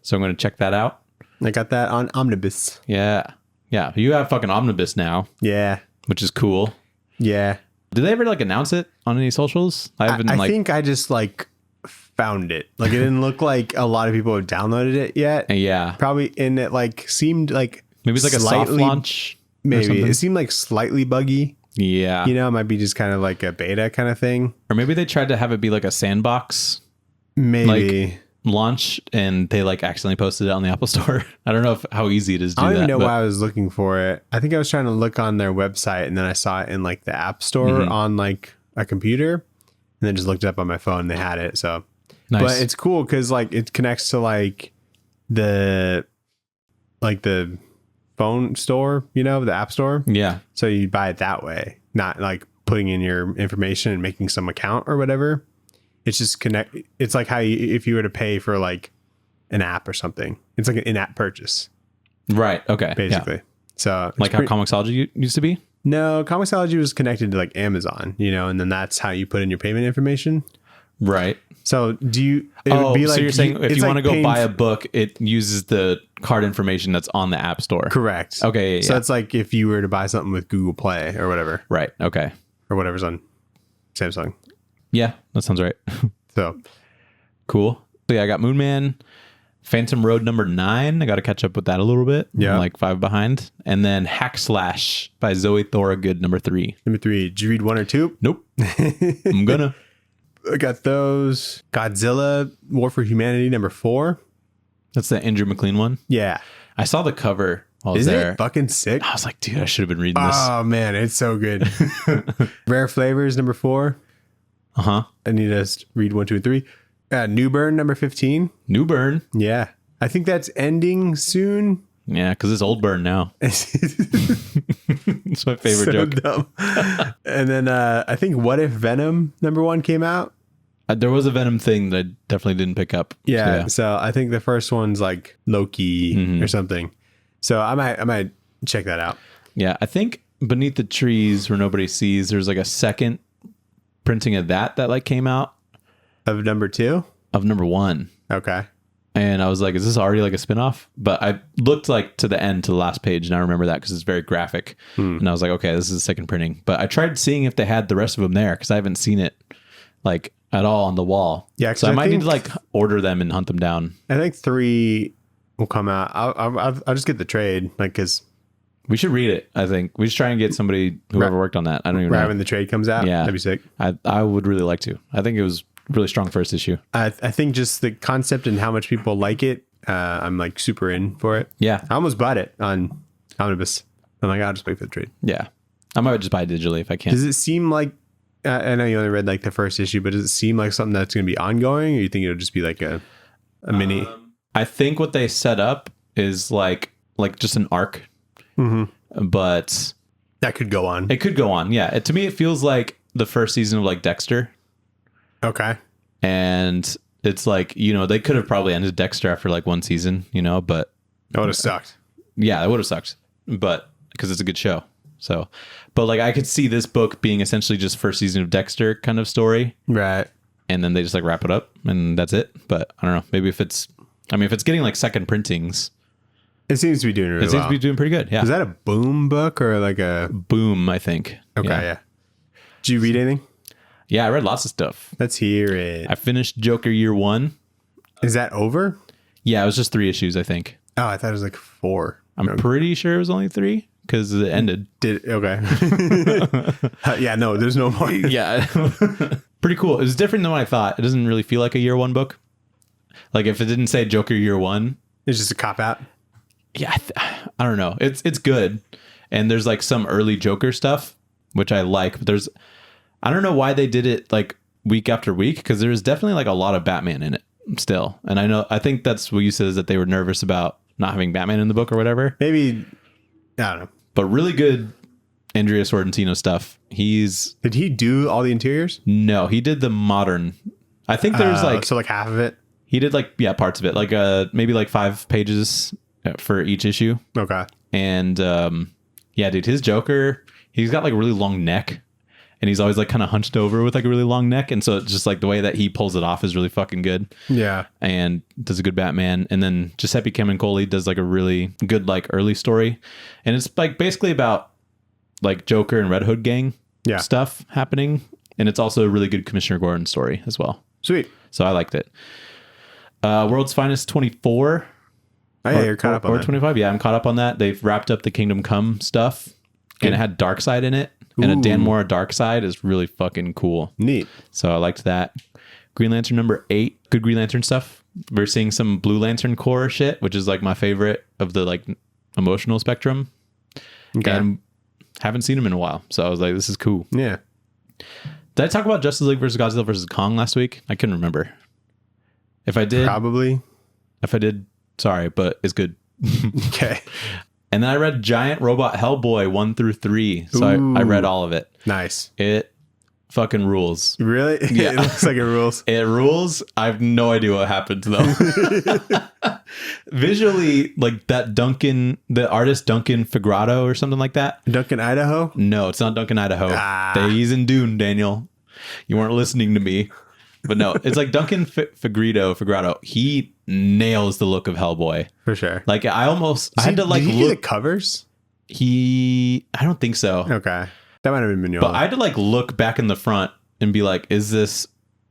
So I'm going to check that out. I got that on Omnibus. Yeah. Yeah. You have fucking Omnibus now. Yeah. Which is cool. Yeah. Did they ever announce it on any socials? I think I just found it. It didn't look like a lot of people have downloaded it yet. Yeah. Probably, and it seemed like maybe it's like a soft launch. Maybe it seemed like slightly buggy. Yeah. It might be just kind of like a beta kind of thing. Or maybe they tried to have it be like a sandbox maybe launch, and they accidentally posted it on the Apple Store. I don't know how easy it is to do that. I don't even know why I was looking for it. I think I was trying to look on their website, and then I saw it in the App Store on a computer, and then just looked it up on my phone and they had it. So nice. But it's cool because it connects to the phone store, the App Store. Yeah. So you buy it that way, not putting in your information and making some account or whatever. It's just it's like how if you were to pay for an app or something, it's like an in-app purchase. Right. Okay. Basically. Yeah. So how Comixology used to be? No, Comixology was connected to Amazon, and then that's how you put in your payment information. Right. So so you're saying if you want to go buy a book, it uses the card information that's on the App Store. Correct. Okay. Yeah, so it's like if you were to buy something with Google Play or whatever. Right. Okay. Or whatever's on Samsung. Yeah, that sounds right. So cool. So yeah, I got Moon Man, Phantom Road number 9. I got to catch up with that a little bit. Yeah. I'm 5 behind. And then Hack Slash by Zoe Thorogood number 3. Number 3. Did you read 1 or 2? Nope. I'm gonna. I got those. Godzilla War for Humanity number 4. That's the Andrew McLean one. Yeah. I saw the cover while I was Isn't there. it fucking sick? I was like, dude, I should have been reading this. Oh man, it's so good. Rare Flavors number 4. Uh-huh. I need to read 1, 2, and 3. New Burn number 15. New Burn. Yeah. I think that's ending soon. Yeah, because it's old burn now. It's my favorite So joke. dumb. And then I think What If Venom #1 came out. There was a Venom thing that I definitely didn't pick up. Yeah, so I think the first one's like Loki or something. So I might check that out. Yeah, I think Beneath the Trees Where Nobody Sees, there's like a second printing of that like came out Of #2? of #1. Okay. And I was like, is this already like a spinoff? But I looked like to the end, to the last page, and I remember that because it's very graphic. And I was like, okay, this is a second printing. But I tried seeing if they had the rest of them there because I haven't seen it like at all on the wall. Yeah, 'cause so I I might need to think- like order them and hunt them down. I think 3 will come out. I'll just get the trade, like, because We should read it. I think we should try and get somebody whoever worked on that. I don't even right know. when the trade comes out, Yeah. that'd be sick. I would really like to. I think it was really strong first issue. I think just the concept and how much people like it, I'm like super in for it. Yeah. I almost bought it on Omnibus. I'm like, I'll just wait for the trade. Yeah. I might just buy it digitally if I can. Does it seem like, I know you only read like the first issue, but does it seem like something that's going to be ongoing, or you think it'll just be like a mini? I think what they set up is like just an arc, but That could go on. it could go on. Yeah. To me, it feels like the first season of like Dexter. Okay. And it's like, they could have probably ended Dexter after like one season, but That would have sucked. yeah, it would have sucked, but because it's a good show. So, but like I could see this book being essentially just first season of Dexter kind of story. Right. And then they just like wrap it up and that's it. But I don't know. Maybe if it's getting like second printings, It seems to be doing really it seems well. to be doing pretty good. Yeah. Is that a Boom book or like a... Boom, I think. Okay, yeah. Did you read anything? Yeah, I read lots of stuff. Let's hear it. I finished Joker Year 1. Is that over? Yeah, it was just 3 issues, I think. Oh, I thought it was like 4. I'm pretty sure it was only 3 because it ended. Okay. Yeah, no, there's no more. Yeah. Pretty cool. It was different than what I thought. It doesn't really feel like a Year 1 book. Like if it didn't say Joker Year 1. It's just a cop out. Yeah, I don't know. It's good. And there's like some early Joker stuff, which I like. But I don't know why they did it like week after week because there's definitely like a lot of Batman in it still. And I think that's what you said is that they were nervous about not having Batman in the book or whatever. Maybe, I don't know. But really good Andrea Sorrentino stuff. Did he do all the interiors? No, he did the modern. I think there's So like half of it? he did like, yeah, parts of it, like maybe like 5 pages for each issue. Okay. And yeah, dude, his Joker, he's got like a really long neck and he's always like kind of hunched over with like a really long neck. And so it's just like the way that he pulls it off is really fucking good. Yeah. And does a good Batman. And then Giuseppe Camuncoli does like a really good like early story. And it's like basically about like Joker and Red Hood gang stuff happening. And it's also a really good Commissioner Gordon story as well. Sweet. So I liked it. World's Finest 24. Oh, yeah, you're caught up on Or that. 25. Yeah, I'm caught up on that. They've wrapped up the Kingdom Come stuff. And it had Darkseid in it. And a Dan Mora Darkseid is really fucking cool. Neat. So I liked that. Green Lantern #8. Good Green Lantern stuff. We're seeing some Blue Lantern Corps shit, which is like my favorite of the like emotional spectrum. Okay. And haven't seen him in a while. So I was like, this is cool. Yeah. Did I talk about Justice League versus Godzilla versus Kong last week? I couldn't remember. If I did, Probably. sorry, but it's good. Okay. And then I read Giant Robot Hellboy 1 through 3. So I read all of it. Nice. It fucking rules. Really? Yeah. It looks like it rules. It rules. I have no idea what happens though. Visually, like that the artist Duncan Figurato or something like that. Duncan Idaho? No, it's not Duncan Idaho. He's in Dune, Daniel. You weren't listening to me. But no, it's like Duncan Figurato. He nails the look of Hellboy. For sure. Like I had to like did he do the look. covers? I don't think so. Okay. That might have been Mignola. But I had to like look back in the front and be like, is this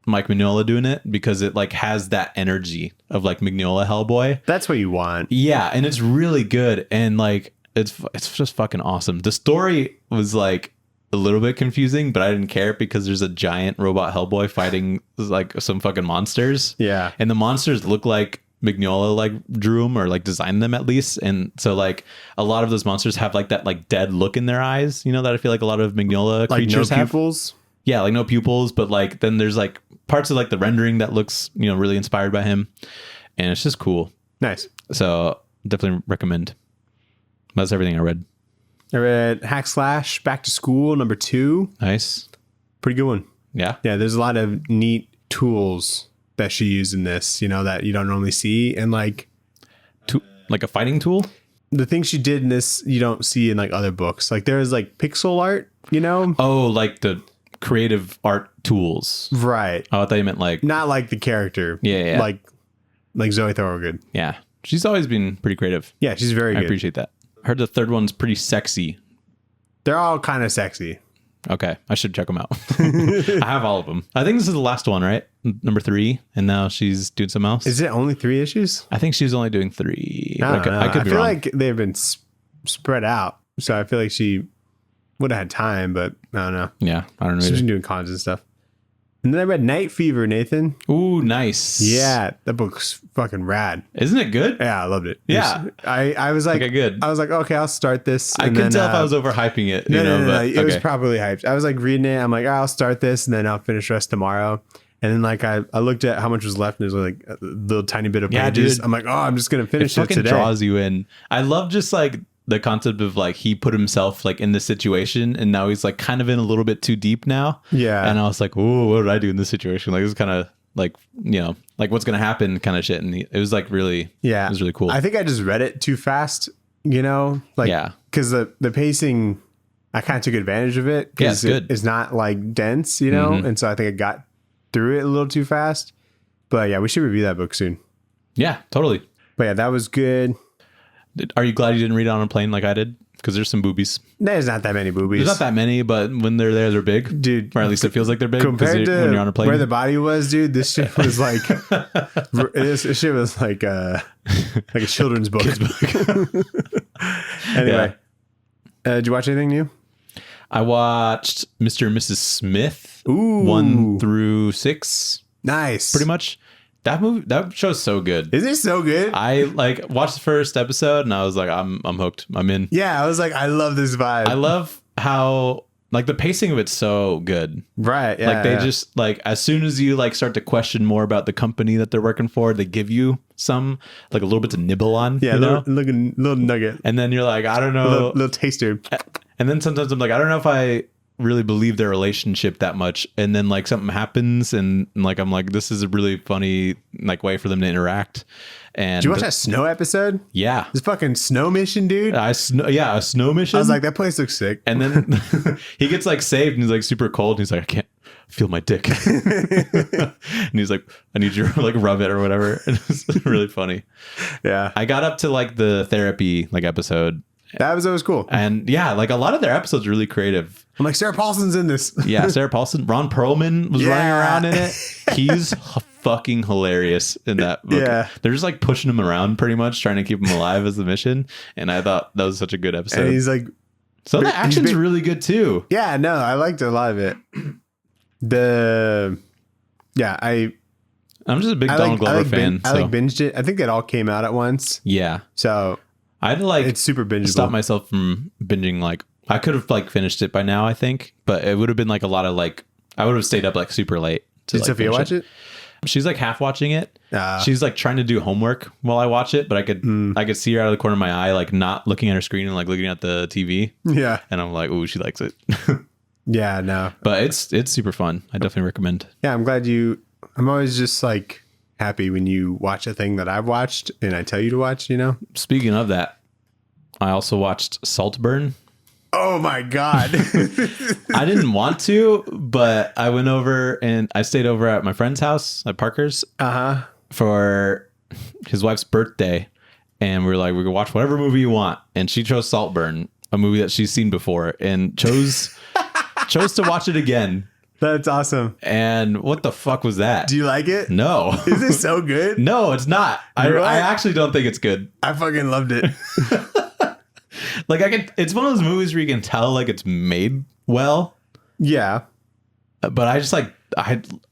Mike Mignola doing it? Because it like has that energy of like Mignola Hellboy. That's what you want. Yeah, and it's really good and like it's just fucking awesome. The story was like a little bit confusing, but I didn't care because there's a giant robot Hellboy fighting like some fucking monsters. Yeah. And the monsters look like Mignola like drew them or like designed them at least. And so like a lot of those monsters have like that like dead look in their eyes, that I feel like a lot of Mignola Like creatures no have. pupils? Yeah, like no pupils, but like then there's like parts of like the rendering that looks, really inspired by him. And it's just cool. Nice. So definitely recommend. That's everything I read. I read Hack Slash Back to School #2. Nice. Pretty good one. Yeah. Yeah, there's a lot of neat tools that she used in this, that you don't normally see. And like Like a fighting tool? the things she did in this, you don't see in like other books. Like there's like pixel art, Oh, like the creative art tools. Right. Oh, I thought you meant like... Not like the character. Yeah. Like Zoe Thorogood. Yeah. She's always been pretty creative. Yeah, she's very I good. appreciate that. I heard the third one's pretty sexy. They're all kind of sexy. Okay, I should check them out. I have all of them. I think this is the last one, right? #3, and now she's doing something else. Is it only 3 issues? I think she's only doing 3. I don't know. I could be feel wrong. like they've been spread out. So I feel like she would have had time, but I don't know. Yeah, I don't know. She's either. been doing cons and stuff. And then I read Night Fever, Nathan. Ooh, nice. Yeah, that book's fucking rad. Isn't it good? Yeah, I loved it. Yeah. I was like, Okay, good. I was like, okay, I'll start this. I couldn't tell if I was overhyping it. No, but it was probably hyped. I was like reading it. I'm like, I'll start this and then I'll finish the rest tomorrow. And then like I looked at how much was left and there's like a little tiny bit of pages. Dude. I'm like, oh, I'm just gonna it finish it fucking today. draws you in. I love just like the concept of like he put himself like in this situation and now he's like kind of in a little bit too deep now. Yeah. And I was like, oh, what did I do in this situation? Like this is kind of like, like what's gonna happen kind of shit. And it was like really, Yeah, it was really cool. I think I just read it too fast, like, Yeah. because the pacing, I kind of took advantage of it. Yeah, it's good. It's not like dense, and so I think I got through it a little too fast. But yeah, we should review that book soon. Yeah, totally. But yeah, that was good. Are you glad you didn't read it on a plane like I did? Because there's some boobies. There's not that many boobies. There's not that many, but when they're there, they're big. Dude, Or at least it feels like they're big. compared to when you're on a plane. where the body was, dude. This shit was like this shit was like a children's book. Anyway, did you watch anything new? I watched Mr. and Mrs. Smith. Ooh, 1 through 6, nice. pretty much. That show's so good. Is it so good? I like watched the first episode and I was like, I'm hooked. I'm in. Yeah, I was like, I love this vibe. I love how like the pacing of it's so good. Right. Yeah. Like they just like as soon as you like start to question more about the company that they're working for, they give you some like a little bit to nibble on. yeah, you know? little nugget, And then you're like, I don't know. little taster. And then sometimes I'm like, I don't know if I really believe their relationship that much. And then like something happens and like I'm like, this is a really funny like way for them to interact. And Did you watch that snow episode? Yeah. This fucking snow mission, dude. A snow mission. I was like, that place looks sick. and then he gets like saved and he's like super cold. And he's like, I can't feel my dick. And he's like, I need you to like rub it or whatever. And it's really funny. Yeah, I got up to like the therapy like episode. that was cool. And yeah, like a lot of their episodes are really creative. I'm like, Sarah Paulson's in this. Yeah, Sarah Paulson. Ron Perlman was running Yeah. around in it. He's fucking hilarious in that book. Yeah. They're just like pushing him around pretty much, trying to keep him alive as the mission. And I thought that was such a good episode. And he's like, So the he's action's big- really good too. yeah, no, I liked a lot of it. I'm just a big Donald Glover fan. I like binged it. I think it all came out at once, Yeah. so I had to like it's super bingeable. stop myself from binging. Like I could have like finished it by now, I think, but it would have been like a lot of like, I would have stayed up like super late. To, Did like, Sophia finish watch it? She's like half watching it. Ah. She's like trying to do homework while I watch it, but I could see her out of the corner of my eye, like not looking at her screen and like looking at the TV. Yeah, And I'm like, ooh, she likes it. yeah, no, But it's super fun. I definitely recommend. yeah. I'm glad you. I'm always just like happy when you watch a thing that I've watched and I tell you to watch. Speaking of that, I also watched Saltburn. Oh my god. I didn't want to, but I went over and I stayed over at my friend's house at Parker's for his wife's birthday. And we were like, we can watch whatever movie you want. And she chose Saltburn, a movie that she's seen before, and chose to watch it again. That's awesome. And what the fuck was that? Do you like it? No. Is it so good? No, it's not. Really? I actually don't think it's good. I fucking loved it. Like it's one of those movies where you can tell like it's made well, Yeah, but I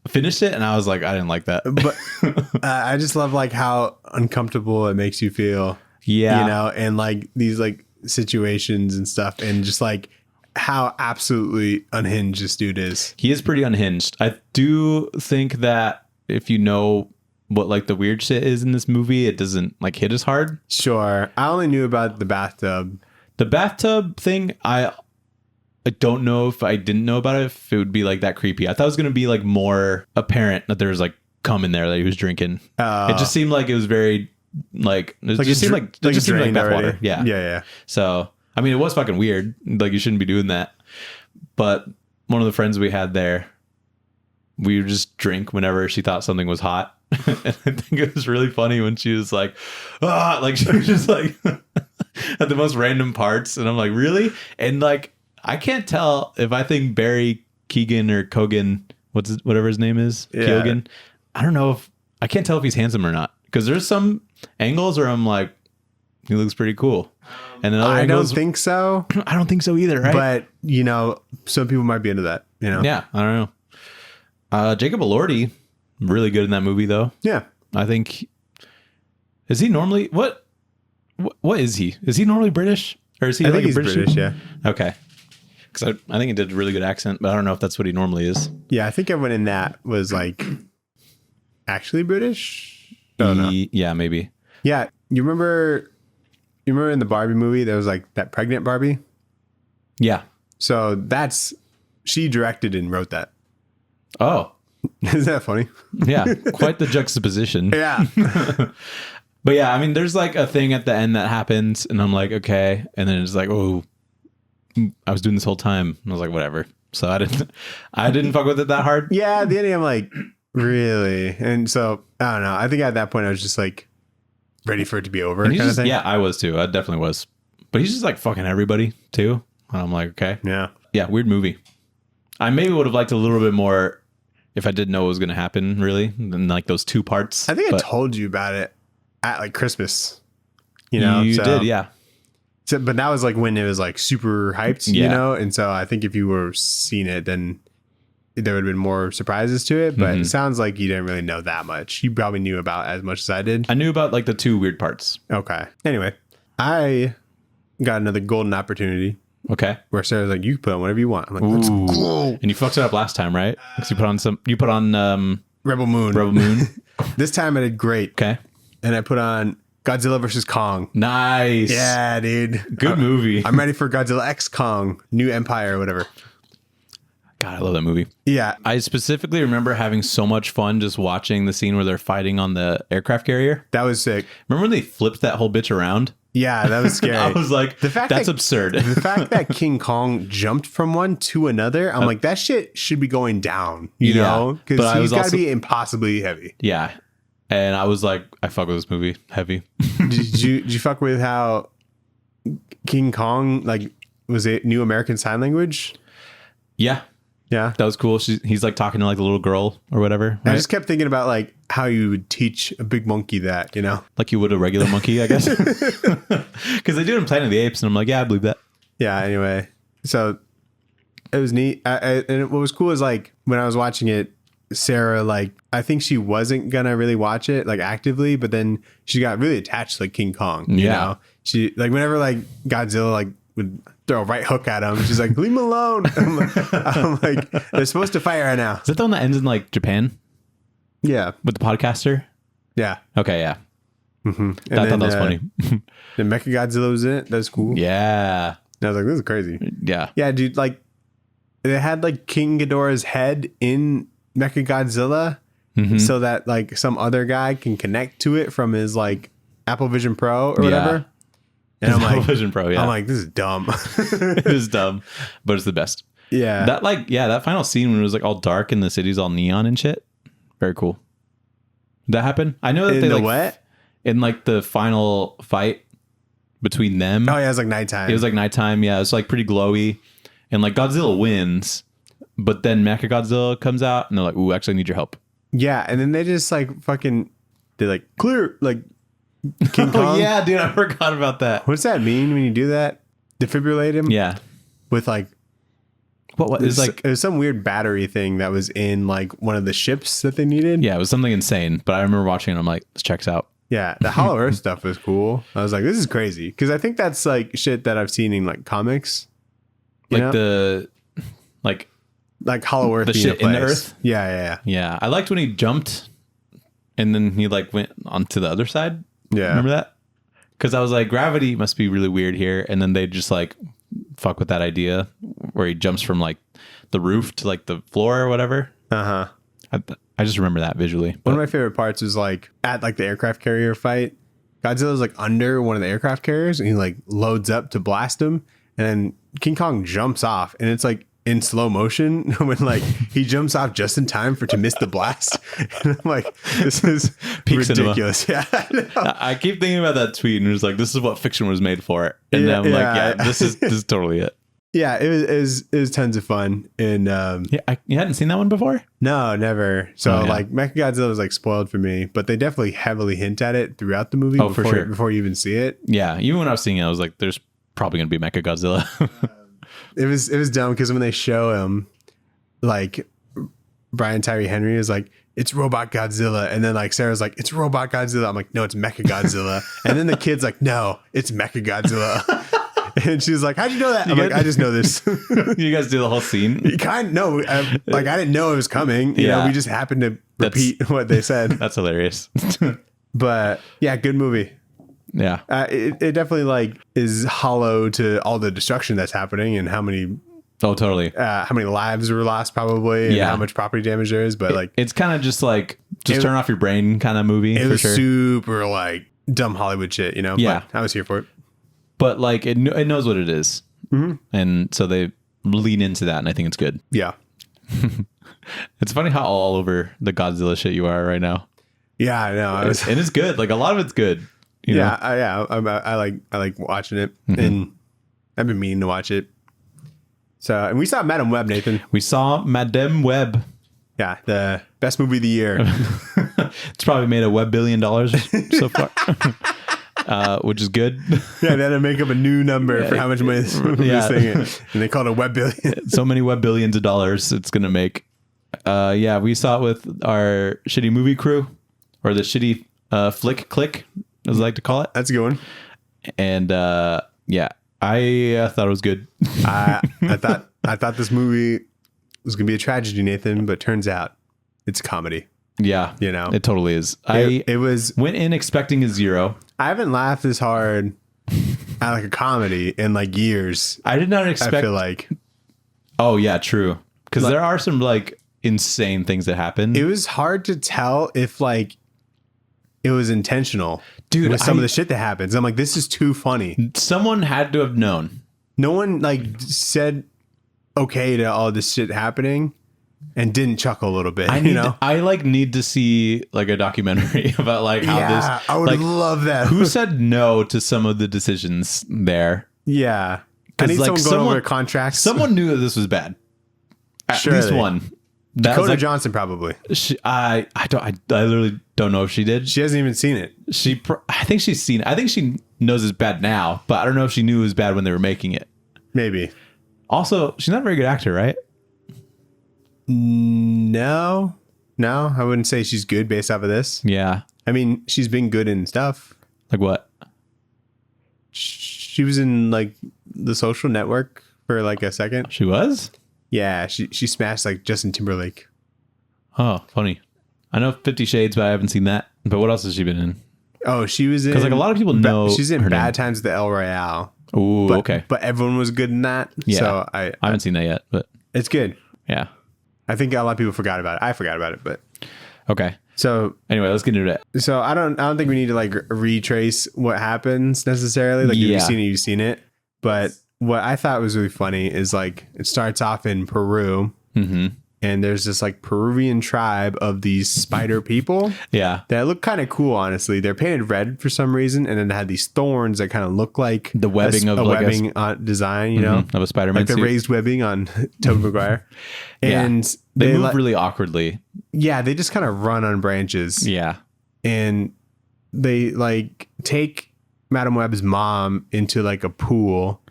finished it and I was like, I didn't like that. but I just love like how uncomfortable it makes you feel. Yeah. And like these like situations and stuff, and just like how absolutely unhinged this dude is. He is pretty unhinged. I do think that if you know what like the weird shit is in this movie, it doesn't like hit as hard. Sure. I only knew about the bathtub. The bathtub thing, I don't know if I didn't know about it, if it would be like that creepy. I thought it was gonna be like more apparent that there was like cum in there that he was drinking. It just seemed like it was very like it just seemed like bathwater. Yeah. Yeah. So I mean, it was fucking weird. Like you shouldn't be doing that. But one of the friends we had there, we would just drink whenever she thought something was hot. And I think it was really funny when she was like, like she was just like at the most random parts. And I'm like, really? And like, I can't tell if I think Barry Keoghan or Kogan, whatever his name is, Keoghan. I don't know I can't tell if he's handsome or not. Because there's some angles where I'm like, he looks pretty cool. And then I don't think so. I don't think so either, right? But, some people might be into that, Yeah, I don't know. Jacob Elordi, really good in that movie, though. Yeah. I think... Is he normally... What is he? Is he normally British? Or is he I like think he's British? British, yeah. Okay. Because I think he did a really good accent, but I don't know if that's what he normally is. Yeah, I think everyone in that was like actually British. Oh, no. Yeah, maybe. Yeah, you remember in the Barbie movie there was like that pregnant Barbie? Yeah. So she directed and wrote that. Oh. Isn't that funny? Yeah, quite the juxtaposition. Yeah. But yeah, I mean, there's like a thing at the end that happens, and I'm like, okay. And then it's like, oh, I was doing this whole time. And I was like, whatever. So I didn't fuck with it that hard. Yeah, at the ending I'm like, really? And so, I don't know. I think at that point I was just like ready for it to be over kind of thing. Yeah, I was too. I definitely was. But he's just like fucking everybody too. And I'm like, okay. Yeah. Yeah, weird movie. I maybe would have liked a little bit more if I didn't know what was going to happen, really, than like those two parts. I think I told you about it at like Christmas. You did, yeah. So, but that was like when it was like super hyped, And so I think if you were seeing it, then there would have been more surprises to it. But it sounds like you didn't really know that much. You probably knew about as much as I did. I knew about like the two weird parts. Okay. Anyway, I got another golden opportunity. Okay. Where Sarah's like, you can put on whatever you want. I'm like, let's go. And you fucked it up last time, right? Because you put on Rebel Moon. Rebel Moon. This time I did great. Okay. And I put on Godzilla vs. Kong. Nice. Yeah, dude. Good movie. I'm ready for Godzilla X Kong, New Empire or whatever. God, I love that movie. Yeah. I specifically remember having so much fun just watching the scene where they're fighting on the aircraft carrier. That was sick. Remember when they flipped that whole bitch around? Yeah, that was scary. I was like, that's absurd. The fact that King Kong jumped from one to another, I'm like, that shit should be going down, you know? Because he's got to be impossibly heavy. Yeah. And I was like, I fuck with this movie heavy. did you fuck with how King Kong, like, was it New American Sign Language? Yeah. Yeah. That was cool. He's like talking to like a little girl or whatever. Right? I just kept thinking about like how you would teach a big monkey that, like you would a regular monkey, I guess. Because they do it in Planet of the Apes, and I'm like, yeah, I believe that. Yeah. Anyway, so it was neat. And what was cool is like when I was watching it, Sarah, like, I think she wasn't gonna really watch it like actively, but then she got really attached to like King Kong. You know, she like whenever like Godzilla like would throw a right hook at him, she's like, leave him alone. I'm like, they're supposed to fight right now. Is that the one that ends in like Japan? Yeah. With the podcaster? Yeah. Okay, yeah. Mm-hmm. I thought that was funny. The Mechagodzilla was in it. That's cool. Yeah. And I was like, this is crazy. Yeah. Yeah, dude, like they had like King Ghidorah's head in Mechagodzilla so that like some other guy can connect to it from his like Apple Vision Pro or whatever. And I'm like, Vision Pro, yeah. I'm like, this is dumb. It is dumb, but it's the best. Yeah. That final scene when it was like all dark and the city's all neon and shit. Very cool. Did that happen? I know that in they the like what? In like the final fight between them. Oh yeah, it was like nighttime. It was like nighttime. Yeah, it's like pretty glowy, and like Godzilla wins, but then Mechagodzilla comes out and they're like, "Ooh, actually, I need your help." Yeah, and then they just like fucking, they like clear like King Kong. Oh yeah, dude, I forgot about that. What's that mean when you do that? Defibrillate him? Yeah. With like, what is like? It was some weird battery thing that was in like one of the ships that they needed. Yeah, it was something insane. But I remember watching it. I'm like, this checks out. Yeah, the Hollow Earth stuff was cool. I was like, this is crazy because I think that's like shit that I've seen in like comics. Like the like Hollow Earth, the shit in the earth. Yeah. Yeah, I liked when he jumped and then he like went onto the other side. Yeah. Remember that? Because I was like, gravity must be really weird here, and then they just like fuck with that idea where he jumps from like the roof to like the floor or whatever. I just remember that visually. One of my favorite parts is like at like the aircraft carrier fight. Godzilla's like under one of the aircraft carriers and he like loads up to blast him, and then King Kong jumps off, and it's like in slow motion when like he jumps off just in time to miss the blast. And I'm like, this is Peak ridiculous. cinema. Yeah. I keep thinking about that tweet, and it's like, this is what fiction was made for. And then I'm like, yeah, this is totally it. Yeah, it was tons of fun. And You hadn't seen that one before? no, never. So Oh, yeah. like Mechagodzilla was like spoiled for me, but they definitely heavily hint at it throughout the movie For sure. before you even see it. Yeah, even when I was seeing it, I was like, there's probably going to be Mechagodzilla. It was dumb because when they show him, like Brian Tyree Henry is like, it's Robot Godzilla, and then like Sarah's like, it's Robot Godzilla. I'm like, no, it's Mechagodzilla. And then the kid's like, no, it's Mechagodzilla. And she's like, how'd you know that? I'm like, I just know this. You guys do the whole scene? You like I didn't know it was coming. You know, we just happened to repeat what they said. That's hilarious. But yeah, good movie. Yeah. It definitely like is hollow to all the destruction that's happening and how many Totally. lives were lost probably and how much property damage there is. But like, it's kind of just like, turn off your brain kind of movie. it for was sure. super like dumb Hollywood shit, you know? Yeah. But I was here for it. But like it knows what it is. Mm-hmm. And so they lean into that, and I think it's good. Yeah. It's funny how all over the Godzilla shit you are right now. Yeah, I know. And it's good. Like a lot of it's good. You know? I like watching it, and I've been meaning to watch it. So, and we saw Madam Web, Nathan. We saw Madame Web. Yeah, the best movie of the year. It's probably made $1 billion so far, which is good. Yeah, they had to make up a new number for how much money this thing is, and they called it Web Billion. So many web billions of dollars it's gonna make. We saw it with our shitty movie crew, or the shitty flick click, as I like to call it. That's a good one. And I thought it was good. I thought this movie was gonna be a tragedy, Nathan, but turns out it's a comedy. Yeah, You know? it totally is. It was. Went in expecting a 0. I haven't laughed this hard at like a comedy in like years. I did not expect. I feel like Oh yeah, true. Because there are some like insane things that happen. it was hard to tell if like it was intentional, Dude, with some of the shit that happens. I'm like, this is too funny. Someone had to have known. No one like said okay to all this shit happening and didn't chuckle a little bit. I you need to see like a documentary about like how this. I would like, love that. who said no to some of the decisions there? Yeah, I 'Cause, need like, someone going over contracts. Someone knew that this was bad. At least Surely. one. That Dakota was like, Johnson probably. I literally don't know if she did. She hasn't even seen it. I think she's seen it. I think she knows it's bad now, but I don't know if she knew it was bad when they were making it. Maybe. Also, she's not a very good actor, right? No, I wouldn't say she's good based off of this. Yeah. I mean, she's been good in stuff. Like what? She was in like The Social Network for like a second. She was? Yeah, she smashed like Justin Timberlake. Oh, funny. I know 50 Shades, but I haven't seen that. But what else has she been in? Oh, she was in. Because like a lot of people know she's in her Bad name. Times at the El Royale. Ooh, But, okay. But everyone was good in that. Yeah. So I haven't seen that yet, but it's good. yeah. I think a lot of people forgot about it. I forgot about it, but Okay. so Anyway, let's get into it. I don't think we need to like retrace what happens necessarily. Like if Yeah. you've seen it, you've seen it. But what I thought was really funny is like it starts off in Peru, and there's this like Peruvian tribe of these spider people Yeah. that look kind of cool. Honestly, they're painted red for some reason, and then they had these thorns that kind of look like The webbing of a like webbing design. You know, of a Spider-Man like the suit. raised webbing on Tobey Maguire. And They move like- really awkwardly. yeah, they just kind of run on branches. Yeah. And they like take Madam Web's mom into like a pool,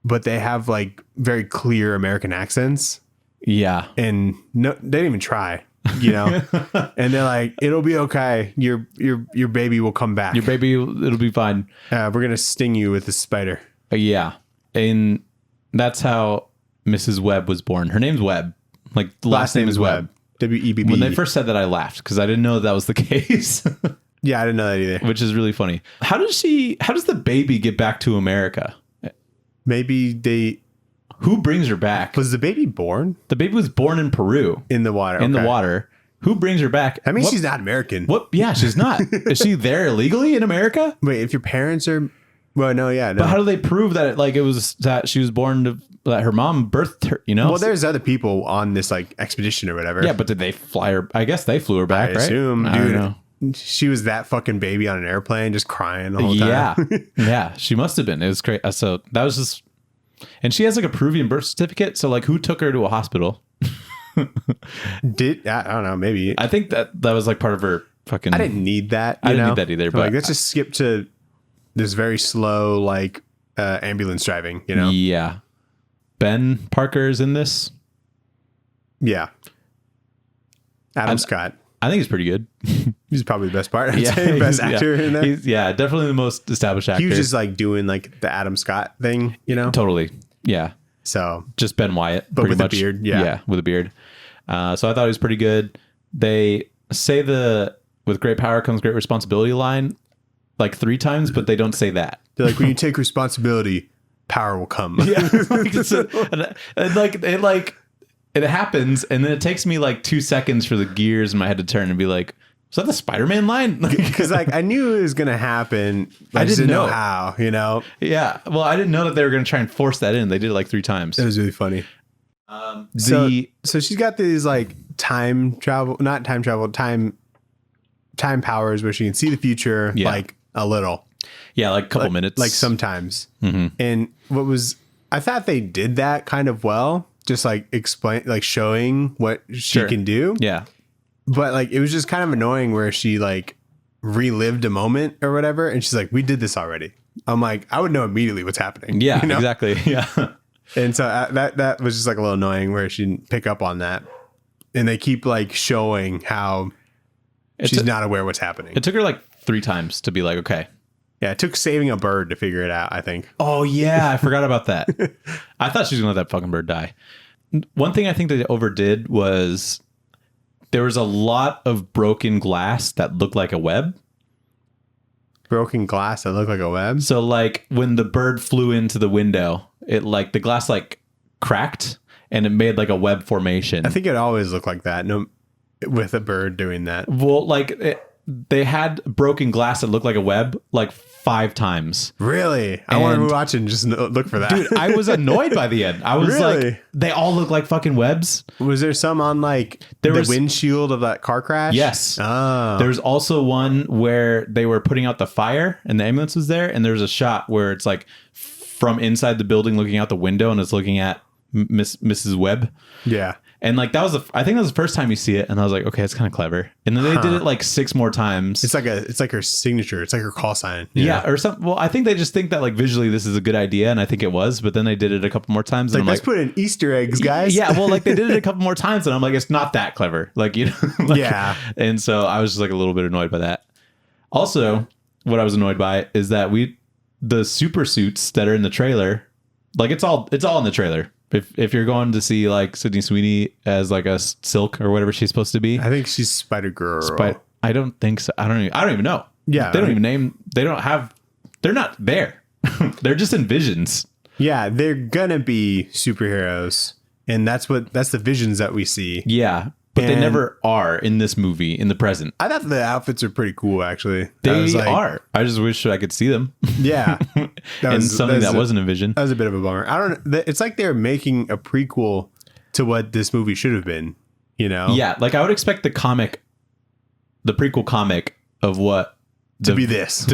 but they have like very clear American accents, Yeah. and no, they didn't even try, you know. And they're like, "It'll be okay. Your baby will come back. Your baby, it'll be fine. We're gonna sting you with a spider." Yeah. And that's how Mrs. Webb was born. Her name's Webb. Like the last name is Webb. WEBB. When they first said that, I laughed because I didn't know that was the case. Yeah, I didn't know that either. Which is really funny. How does the baby get back to America? Maybe who brings her back? Was the baby born? The baby was born in Peru. In the water. In the water. Who brings her back? I mean, she's not American. What? Yeah, she's not. Is she there illegally in America? Wait, if your parents are... Well, no, yeah. No. But how do they prove that it was that she was born to... that her mom birthed her, you know? Well, there's other people on this like expedition or whatever. Yeah, but did they fly her? I guess they flew her back, I right? assume, I don't dude. know. She was that fucking baby on an airplane just crying the whole time. Yeah. Yeah, she must have been. It was great. So that was just... And she has like a Peruvian birth certificate. So like who took her to a hospital? I don't know, maybe. I think that was like part of her fucking... I didn't need that. I didn't need that either. But like, let's just skip to this very slow, like, ambulance driving, you know? Yeah. Ben Parker is in this. Yeah. Adam Scott. I think he's pretty good. He's probably the best part. I'd say best actor in that. He's, definitely the most established actor. He was just like doing like the Adam Scott thing, you know? Totally. Yeah. So just Ben Wyatt. But pretty with much. a beard. Yeah. Yeah, with a beard. So I thought he was pretty good. They say with great power comes great responsibility line like 3 times, but they don't say that. They're like, when you take responsibility, power will come. Yeah. It happens, and then it takes me like 2 seconds for the gears in my head to turn and be like, "Was that the Spider-Man line?" Because like I knew it was gonna happen. I just didn't know how. You know? Yeah. Well, I didn't know that they were gonna try and force that in. They did it like 3 times. It was really funny. So she's got these like time powers where she can see the future, like a little. Yeah, like a couple minutes. Like sometimes. Mm-hmm. And I thought they did that kind of well. Just like showing what she can do. Yeah. But like, it was just kind of annoying where she like relived a moment or whatever. And she's like, we did this already. I'm like, I would know immediately what's happening. Yeah, you know? exactly. Yeah. And so that was just like a little annoying where she didn't pick up on that. And they keep like showing how she's not aware what's happening. It took her like 3 times to be like, okay. Yeah, it took saving a bird to figure it out, I think. Oh, yeah. I forgot about that. I thought she was going to let that fucking bird die. One thing I think that they overdid was there was a lot of broken glass that looked like a web. Broken glass that looked like a web? So, like, when the bird flew into the window, it, like, the glass, like, cracked and it made, like, a web formation. I think it always looked like that, with a bird doing that. Well, like... they had broken glass that looked like a web like 5 times. Really? I want to watch and just look for that. Dude, I was annoyed by the end. I was really? like, they all look like fucking webs. Was there some on like the windshield of that car crash? Yes. Oh. There's also one where they were putting out the fire and the ambulance was there. And there's a shot where it's like from inside the building looking out the window and it's looking at Mrs. Webb. Yeah. And like I think that was the first time you see it, and I was like, okay, it's kind of clever. And then they did it like 6 more times. It's like her signature. It's like her call sign. Yeah, or something. Well, I think they just think that like visually this is a good idea, and I think it was. But then they did it a couple more times. Like, let's put in Easter eggs, guys. Yeah, well, like they did it a couple more times, and I'm like, it's not that clever. Like, you know. Like, yeah. And so I was just like a little bit annoyed by that. Also, what I was annoyed by is that the super suits that are in the trailer, like it's all in the trailer. If you're going to see like Sydney Sweeney as like a Silk or whatever she's supposed to be, I think she's Spider Girl. I don't think so. I don't even know. Yeah, they don't even name. They're not there. They're just in visions. Yeah, they're gonna be superheroes, and that's the visions that we see. Yeah, but they never are in this movie in the present. I thought the outfits are pretty cool, actually. They are. I just wish I could see them. Yeah, and something that wasn't a vision. That was a bit of a bummer. I don't know. It's like they're making a prequel to what this movie should have been. You know? Yeah, like I would expect the prequel comic of what to be this.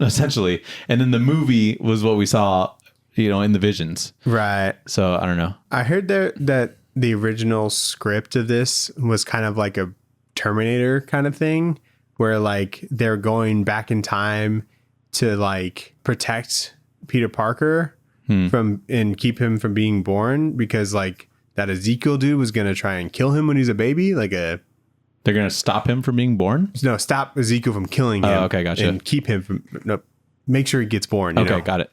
Essentially, and then the movie was what we saw, in the visions. Right. So I don't know. I heard that the original script of this was kind of like a Terminator kind of thing where like they're going back in time to like protect Peter Parker from and keep him from being born because like that Ezekiel dude was going to try and kill him when he's a baby. They're going to stop him from being born? No, stop Ezekiel from killing him. Oh, okay, gotcha. And keep him from make sure he gets born. Okay, got it.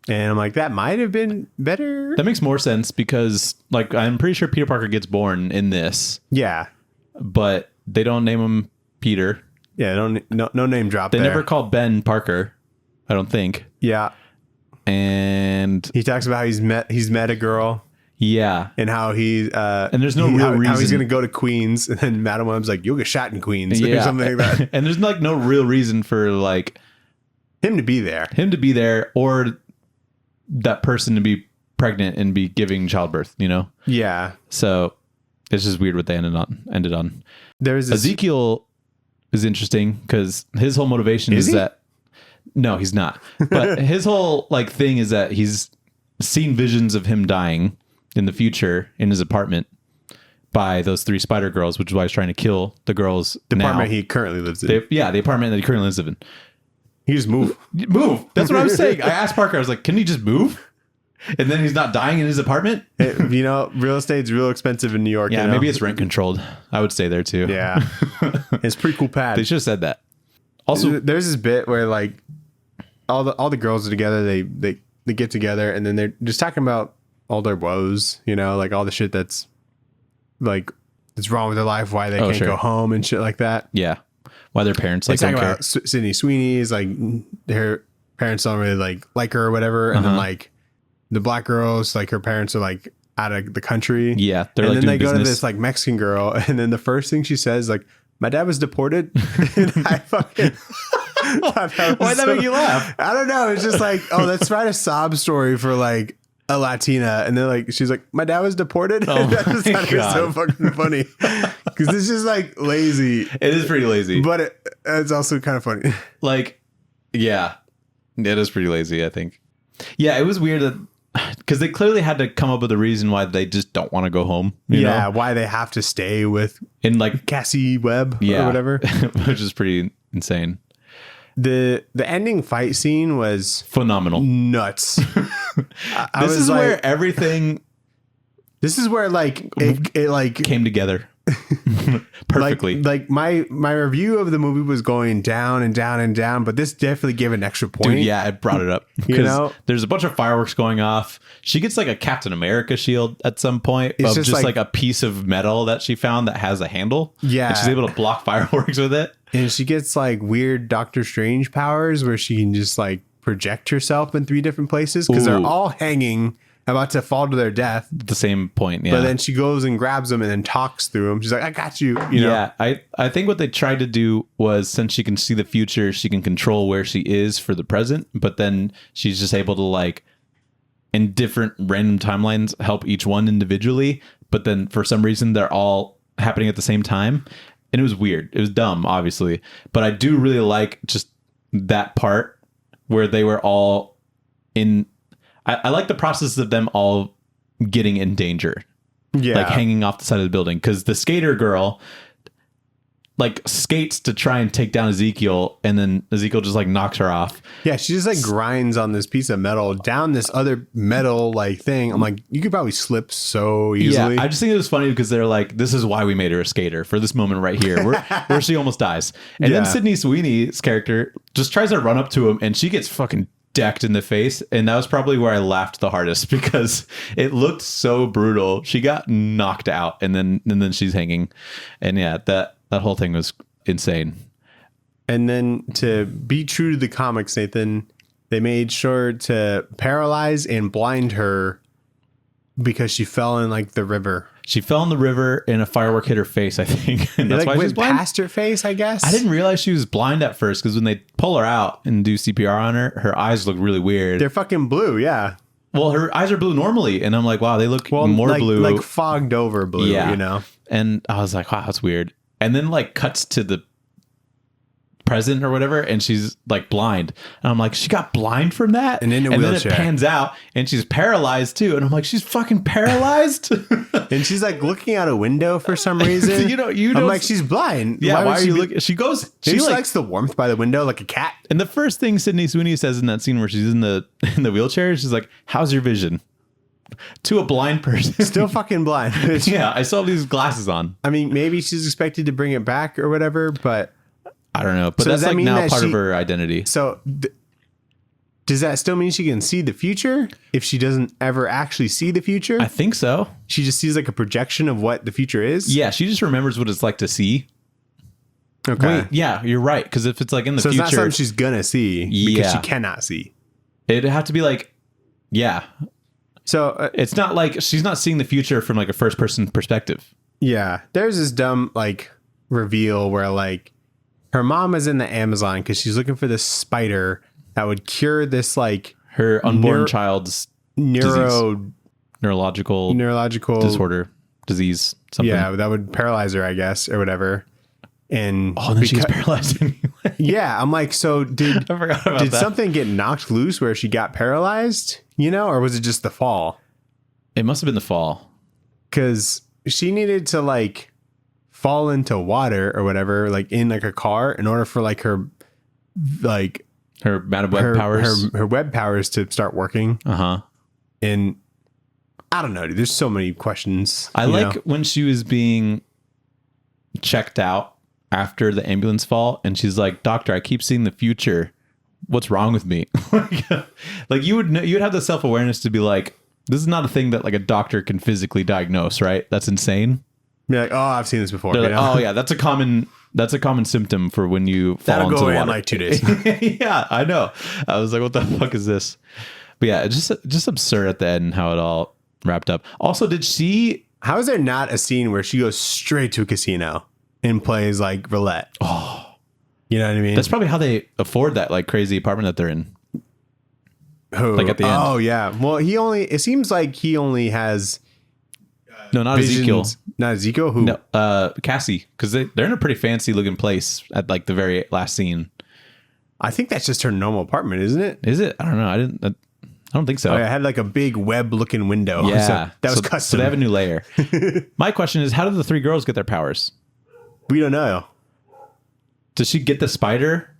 And I'm like, that might have been better. That makes more sense because, like, I'm pretty sure Peter Parker gets born in this. Yeah. but they don't name him Peter. Yeah, no name drop. They there. never called Ben Parker, I don't think. Yeah, and he talks about how he's met a girl. Yeah, and how and there's no real reason how he's gonna go to Queens, and then Madam Web's like, you'll get shot in Queens, or something like that. And there's like no real reason for like him to be there, or that person to be pregnant and be giving childbirth. You know? Yeah. So it's just weird what they ended on. There's Ezekiel is interesting because his whole motivation is that no, he's not. But his whole like thing is that he's seen visions of him dying in the future in his apartment by those 3 spider girls, which is why he's trying to kill the girls. The apartment he currently lives in. The apartment that he currently lives in. He just move. That's what I was saying. I asked Parker, I was like, can he just move? And then he's not dying in his apartment? Real estate's real expensive in New York. Yeah, maybe it's rent controlled. I would stay there too. Yeah. It's pretty cool pad. They should have said that. Also, there's this bit where like all the girls are together, they get together, and then they're just talking about all their woes, like all the shit that's like that's wrong with their life, why they can't go home and shit like that. Yeah. Why their parents like talking don't care. about Sydney Sweeney's like her parents don't really like her or whatever, and then like the black girls, like her parents are like out of the country. Yeah, they're and like then they doing go to business. this like Mexican girl, and then the first thing she says like, "My dad was deported." And I fucking why'd that make you laugh? I don't know. It's just like, oh, let's write a sob story for like a Latina, and then like she's like, "My dad was deported." Oh That just sounded so fucking funny because it's just like lazy. It is pretty lazy, but it's also kind of funny. Like, yeah, it is pretty lazy, I think. Yeah, it was weird that because they clearly had to come up with a reason why they just don't want to go home. You know? Why they have to stay with in like Cassie Webb or whatever, which is pretty insane. The ending fight scene was phenomenal, nuts. This is like, where everything. This is where like it like came together perfectly. Like my review of the movie was going down and down and down, but this definitely gave an extra point. Dude, yeah, it brought it up. There's a bunch of fireworks going off. She gets like a Captain America shield at some point, it's of just like a piece of metal that she found that has a handle. Yeah, and she's able to block fireworks with it. And she gets like weird Doctor Strange powers where she can just like project herself in 3 different places because they're all hanging, about to fall to their death. At the same point, yeah. But then she goes and grabs them and then talks through them. She's like, "I got you." You know? Yeah, I think what they tried to do was, since she can see the future, she can control where she is for the present. But then she's just able to like, in different random timelines, help each one individually. But then for some reason, they're all happening at the same time. And it was weird. It was dumb, obviously. But I do really like just that part where they were all in. I like the process of them all getting in danger. Yeah. Like hanging off the side of the building. Because the skater girl like skates to try and take down Ezekiel, and then Ezekiel just like knocks her off. Yeah, she just like grinds on this piece of metal down this other metal like thing. I'm like, you could probably slip so easily. Yeah, I just think it was funny because they're like, this is why we made her a skater for this moment right here, where she almost dies. And then Sydney Sweeney's character just tries to run up to him, and she gets fucking decked in the face. And that was probably where I laughed the hardest because it looked so brutal. She got knocked out, and then she's hanging. And yeah, that whole thing was insane. And then to be true to the comics, Nathan, they made sure to paralyze and blind her because she fell in like the river. She fell in the river and a firework hit her face, I think. And that's why she's blind. Past her face, I guess. I didn't realize she was blind at first because when they pull her out and do CPR on her, her eyes look really weird. They're fucking blue, yeah. Well, her eyes are blue normally, and I'm like, wow, they look more blue. Like fogged over blue, you know? And I was like, wow, that's weird. And then like cuts to the present or whatever, and she's like blind. And I'm like, she got blind from that? And in a wheelchair. Then it pans out, and she's paralyzed too. And I'm like, she's fucking paralyzed? And she's like looking out a window for some reason. I'm like, she's blind. Yeah, why are you looking? She goes... She likes the warmth by the window like a cat. And the first thing Sydney Sweeney says in that scene where she's in the wheelchair, she's like, how's your vision? To a blind person. Still fucking blind. Yeah, I saw these glasses on. I mean, maybe she's expected to bring it back or whatever, but... I don't know. But so that's like now part of her identity. So Does that still mean she can see the future if she doesn't ever actually see the future? I think so. She just sees like a projection of what the future is? Yeah, she just remembers what it's like to see. Okay. Wait, yeah, you're right. Because if it's like in the So future, it's not something she's gonna see because Yeah. she cannot see. it'd have to be like, yeah. So It's not like she's not seeing the future from like a first person perspective. yeah, there's this dumb like reveal where like her mom is in the Amazon because she's looking for this spider that would cure this like Her unborn child's neurological disorder, disease, something. Yeah, that would paralyze her, I guess, or whatever. And Oh, and then she gets paralyzed anyway. yeah, I'm like, so did I forgot about did that. something get knocked loose where she got paralyzed? You know, or was it just the fall? It must have been the fall. Because she needed to like fall into water or whatever, like in like a car, in order for like her like Her amount of web powers. her web powers to start working. Uh-huh. And I don't know, dude. There's so many questions. I you like know? when she was being checked out after the ambulance fall and she's like, "Doctor, I keep seeing the future. What's wrong with me?" Like you would have the self-awareness to be like, this is not a thing that like a doctor can physically diagnose, right? That's insane. Be like, oh, I've seen this before. They're You like, know? oh yeah, that's a common symptom for when you fall That'll into go the away in water. like 2 days. Yeah, I know. I was like, what the fuck is this? But yeah, it's just absurd at the end how it all wrapped up. Also, did she? How is there not a scene where she goes straight to a casino and plays like roulette? Oh, You know what I mean? that's probably how they afford that like crazy apartment that they're in. Who? like at the end. Oh yeah. Well, it seems like he only has No, not visions. Ezekiel. Not Ezekiel. Who? No, Cassie, because they're in a pretty fancy looking place at like the very last scene. I think that's just her normal apartment, isn't it? Is it? I don't know. I don't think so. Oh, yeah, it had like a big web looking window. Yeah, So that was custom. So they have a new layer. My question is, how did the three girls get their powers? We don't know. Does she get the spider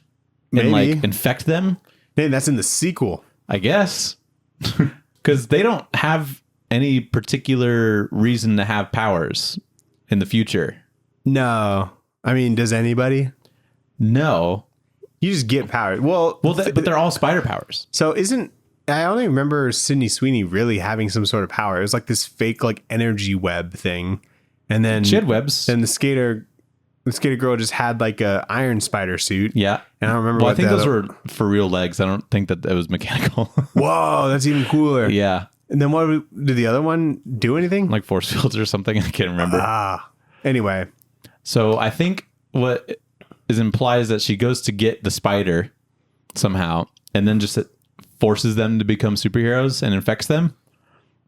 Maybe. and like infect them? Man, that's in the sequel. I guess. Because they don't have any particular reason to have powers in the future. No. I mean, does anybody? No. You just get power. Well, But they're all spider powers. so I only remember Sydney Sweeney really having some sort of power. It was like this fake like energy web thing. And then She had webs. Then the skater girl just had like a iron spider suit. Yeah. And I don't remember Well, I what think the those other- were for real legs. I don't think that it was mechanical. Whoa, that's even cooler. Yeah. And then did the other one do anything? Like force fields or something. I can't remember. Anyway. So I think what is implied is that she goes to get the spider somehow and then just forces them to become superheroes and infects them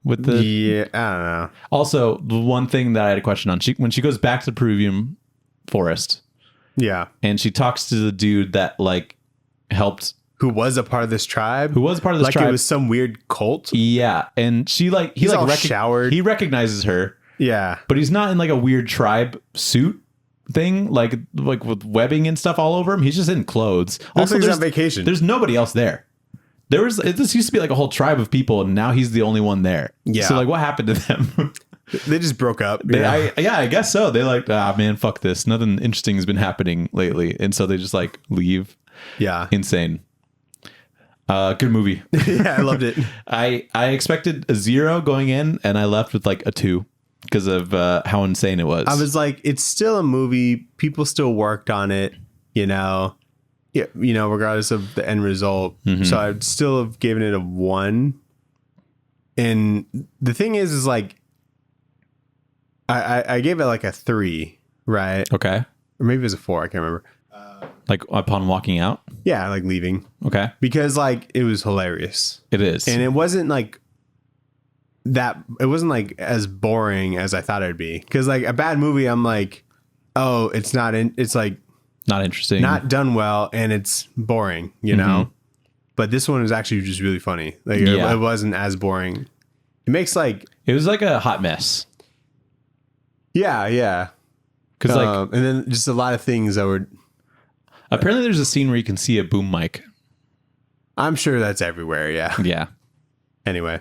with the. Yeah, I don't know. Also, the one thing that I had a question on, when she goes back to the Peruvian forest Yeah. and she talks to the dude that like helped, Who was a part of this tribe? who was part of this like tribe. it was some weird cult? Yeah. And she like, He's all showered. He recognizes her, Yeah. but he's not in like a weird tribe suit thing, like with webbing and stuff all over him. He's just in clothes. Looks like he's there's on vacation. There's nobody else there. This used to be like a whole tribe of people, and now he's the only one there. Yeah. So like, what happened to them? They just broke up. you know? I guess so. They like, man, fuck this. Nothing interesting has been happening lately, and so they just like leave. Yeah. Insane. Good movie. Yeah, I loved it. I expected a 0 going in, and I left with like a 2 because of how insane it was. I was like, it's still a movie. People still worked on it, you know. Yeah, you know, regardless of the end result. Mm-hmm. So I'd still have given it a 1. And the thing is like, I gave it like a 3, right? Okay. Or maybe it was a 4. I can't remember. Like upon walking out. Yeah, like leaving Okay. because like it was hilarious, It is. and it wasn't like that. It wasn't like as boring as I thought it'd be. Because like a bad movie, I'm like, oh, it's not. It's like not interesting. not done well, and it's boring, you know. But this one was actually just really funny. Like Yeah. it wasn't as boring. It makes like It was like a hot mess. yeah. Because like And then just a lot of things that were. apparently there's a scene where you can see a boom mic. I'm sure that's everywhere. Yeah. Yeah. Anyway,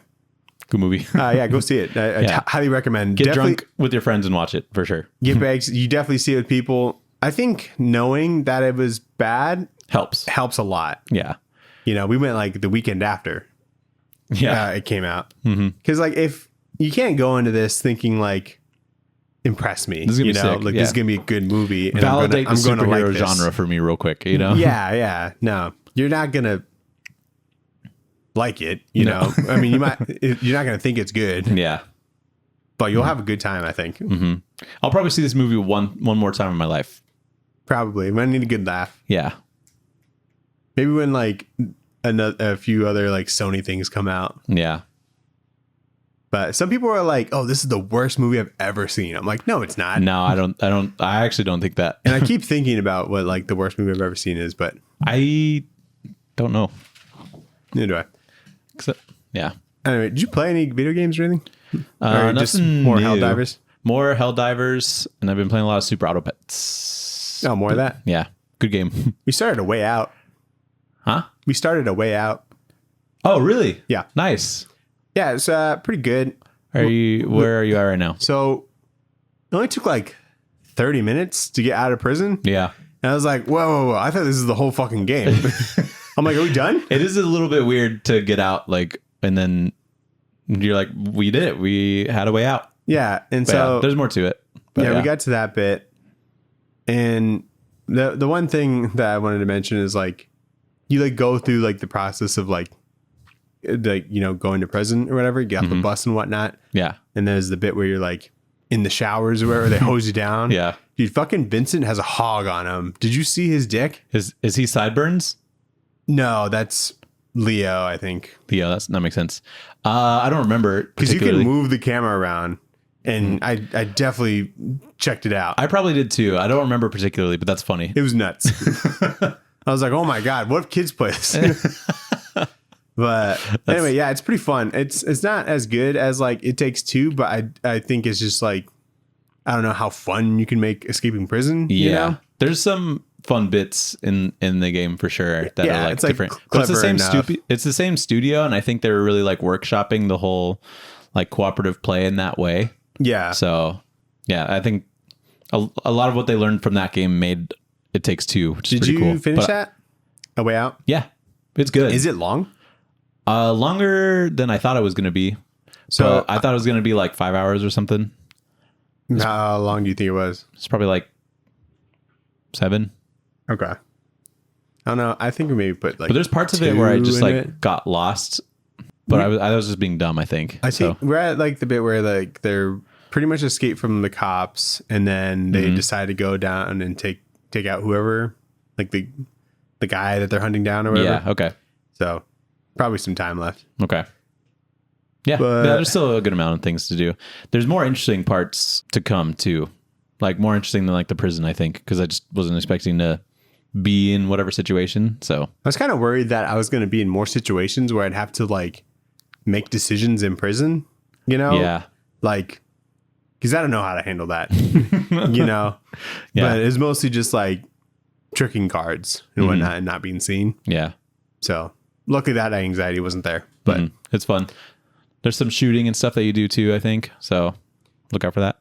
Good movie. yeah, go see it. I Yeah. highly recommend. Get Definitely drunk with your friends and watch it for sure. Get bags. You definitely see it with people. I think knowing that it was bad Helps. helps a lot. Yeah. You know, we went like the weekend after it came out. Because like if you can't go into this thinking like impress me, This is gonna you be know, sick, like yeah. this is gonna be a good movie. And Validate I'm the gonna superhero like this. genre for me real quick, you know? Yeah. No, you're not gonna like it. You know, I mean, you're not gonna think it's good, Yeah. but you'll have a good time. I think I'll probably see this movie one more time in my life. probably. I need a good laugh. Yeah. Maybe when like a few other like Sony things come out. Yeah. But some people are like, "Oh, this is the worst movie I've ever seen." I'm like, "No, it's not." No, I actually don't think that. And I keep thinking about what like the worst movie I've ever seen is, but I don't know. neither do I. Except, yeah. Anyway, did you play any video games or anything? Or just Nothing more new. Helldivers? More Helldivers, and I've been playing a lot of Super Auto Pets. Oh, more of that. Yeah. Good game. We started a way out. Huh? We started a way out. Oh, really? Yeah. Nice. Yeah, it's pretty good. Where are you at right now? So it only took like 30 minutes to get out of prison. Yeah. And I was like, whoa. I thought this is the whole fucking game. I'm like, are we done? It is a little bit weird to get out, like, and then you're like, we did it. We had a way out. Yeah. And But so yeah, there's more to it. But yeah, we got to that bit. And the one thing that I wanted to mention is like, you like go through like the process of like, you know, going to prison or whatever. You get off the bus and whatnot. Yeah. And there's the bit where you're like in the showers or wherever they hose you down. Yeah. Dude, fucking Vincent has a hog on him. Did you see his dick? Is he sideburns? No, that's Leo, I think. Yeah, that makes sense. I don't remember Because you can particularly. move the camera around. And I definitely checked it out. I probably did too. I don't remember particularly, but that's funny. It was nuts. I was like, oh my God, what if kids play this? But anyway, yeah, it's pretty fun. It's not as good as like It Takes Two, but I think it's just like, I don't know how fun you can make escaping prison. Yeah. You know? There's some fun bits in the game for sure that Yeah, are like it's, like, different. But it's the clever same enough. it's the same studio, and I think they're really like workshopping the whole like cooperative play in that way. Yeah. So yeah, I think a lot of what they learned from that game made It Takes Two, which is Did pretty you cool. finish But, that? A Way Out? Yeah. It's good. Is it long? Longer than I thought it was going to be. So But I thought it was going to be like 5 hours or something. how long do you think it was? It's probably like 7. Okay. I don't know. I think we maybe put like. But there's parts of it where I 2 just in like it. got lost. But I was just being dumb, I think. I think we're at like the bit where like they're pretty much escaped from the cops, and then they decide to go down and take out whoever, like the guy that they're hunting down or whatever. Yeah, okay. So probably some time left. Okay. Yeah, But- yeah, there's still a good amount of things to do. There's more interesting parts to come too. Like more interesting than like the prison, I think, because I just wasn't expecting to be in whatever situation. So I was kind of worried that I was going to be in more situations where I'd have to like make decisions in prison, you know? yeah. Like, because I don't know how to handle that, you know? Yeah. But it's mostly just like tricking cards and whatnot and not being seen. Yeah. So luckily that anxiety wasn't there. But It's fun. There's some shooting and stuff that you do too, I think. So look out for that.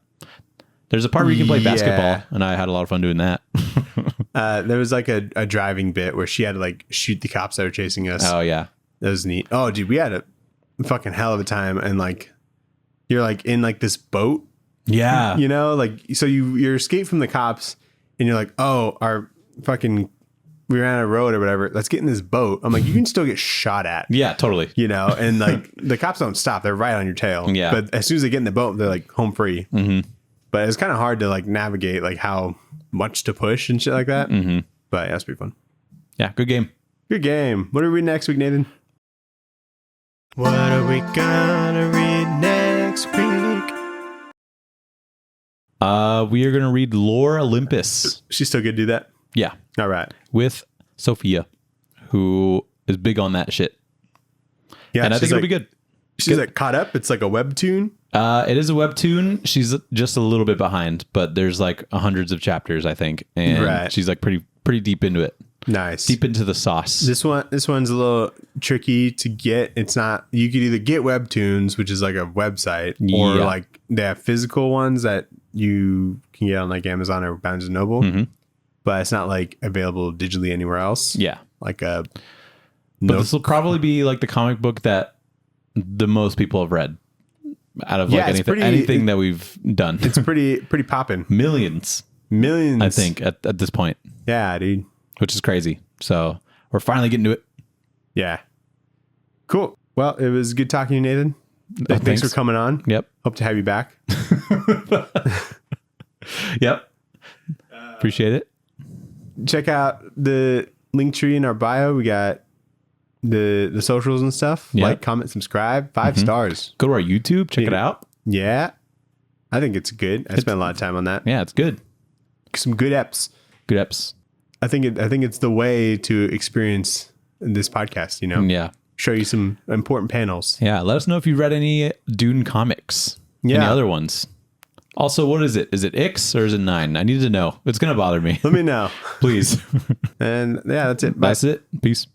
There's a part where you can play Yeah. basketball, and I had a lot of fun doing that. there was like a driving bit where she had to like shoot the cops that were chasing us. Oh yeah. That was neat. Oh, dude, we had a fucking hell of a time. And like, you're like in like this boat, Yeah. you know, like, so you're escaped from the cops and you're like, oh, we ran out of road or whatever. Let's get in this boat. I'm like, you can still get shot at, Yeah, totally. you know, and like the cops don't stop. They're right on your tail. Yeah. But as soon as they get in the boat, they're like home free. Mm-hmm. But it's kind of hard to like navigate like how much to push and shit like that. Mm-hmm. But yeah, it's pretty fun. Yeah, good game. Good game. What are we reading next week, Nathan? What are we gonna read next week? We are gonna read Lore Olympus. She's still gonna do that? Yeah. All right. With Sophia, who is big on that shit. Yeah, And I think it'll be good. She's like caught up. It's like a webtoon. It is a webtoon. She's just a little bit behind, but there's like hundreds of chapters, I think. And Right. she's like pretty deep into it. Nice. Deep into the sauce. This one's a little tricky to get. It's not. You could either get webtoons, which is like a website, or Yeah. like they have physical ones that you can get on like Amazon or Barnes and Noble. But it's not like available digitally anywhere else. Yeah. Like a But this will probably be like the comic book that the most people have read out of like anything that we've done. It's pretty popping. Millions, I think, at this point. Yeah, dude. Which is crazy. So we're finally getting to it. Yeah. Cool. Well, it was good talking to you, Nathan. Thanks for coming on. Yep. Hope to have you back. Yep. Appreciate it. Check out the link tree in our bio. We got the socials and stuff. Yep. Like, comment, subscribe. 5 stars. Go to our YouTube. Check it out. Yeah. I think it's good. I spent a lot of time on that. Yeah, it's good. Some good eps. Good eps. I think it's the way to experience this podcast, you know? Yeah. Show you some important panels. Yeah. Let us know if you read any Dune comics. Yeah. Any other ones. Also, what is it? Is it X or is it 9? I need to know. It's going to bother me. Let me know. Please. And yeah, that's it. Bye. That's it. Peace.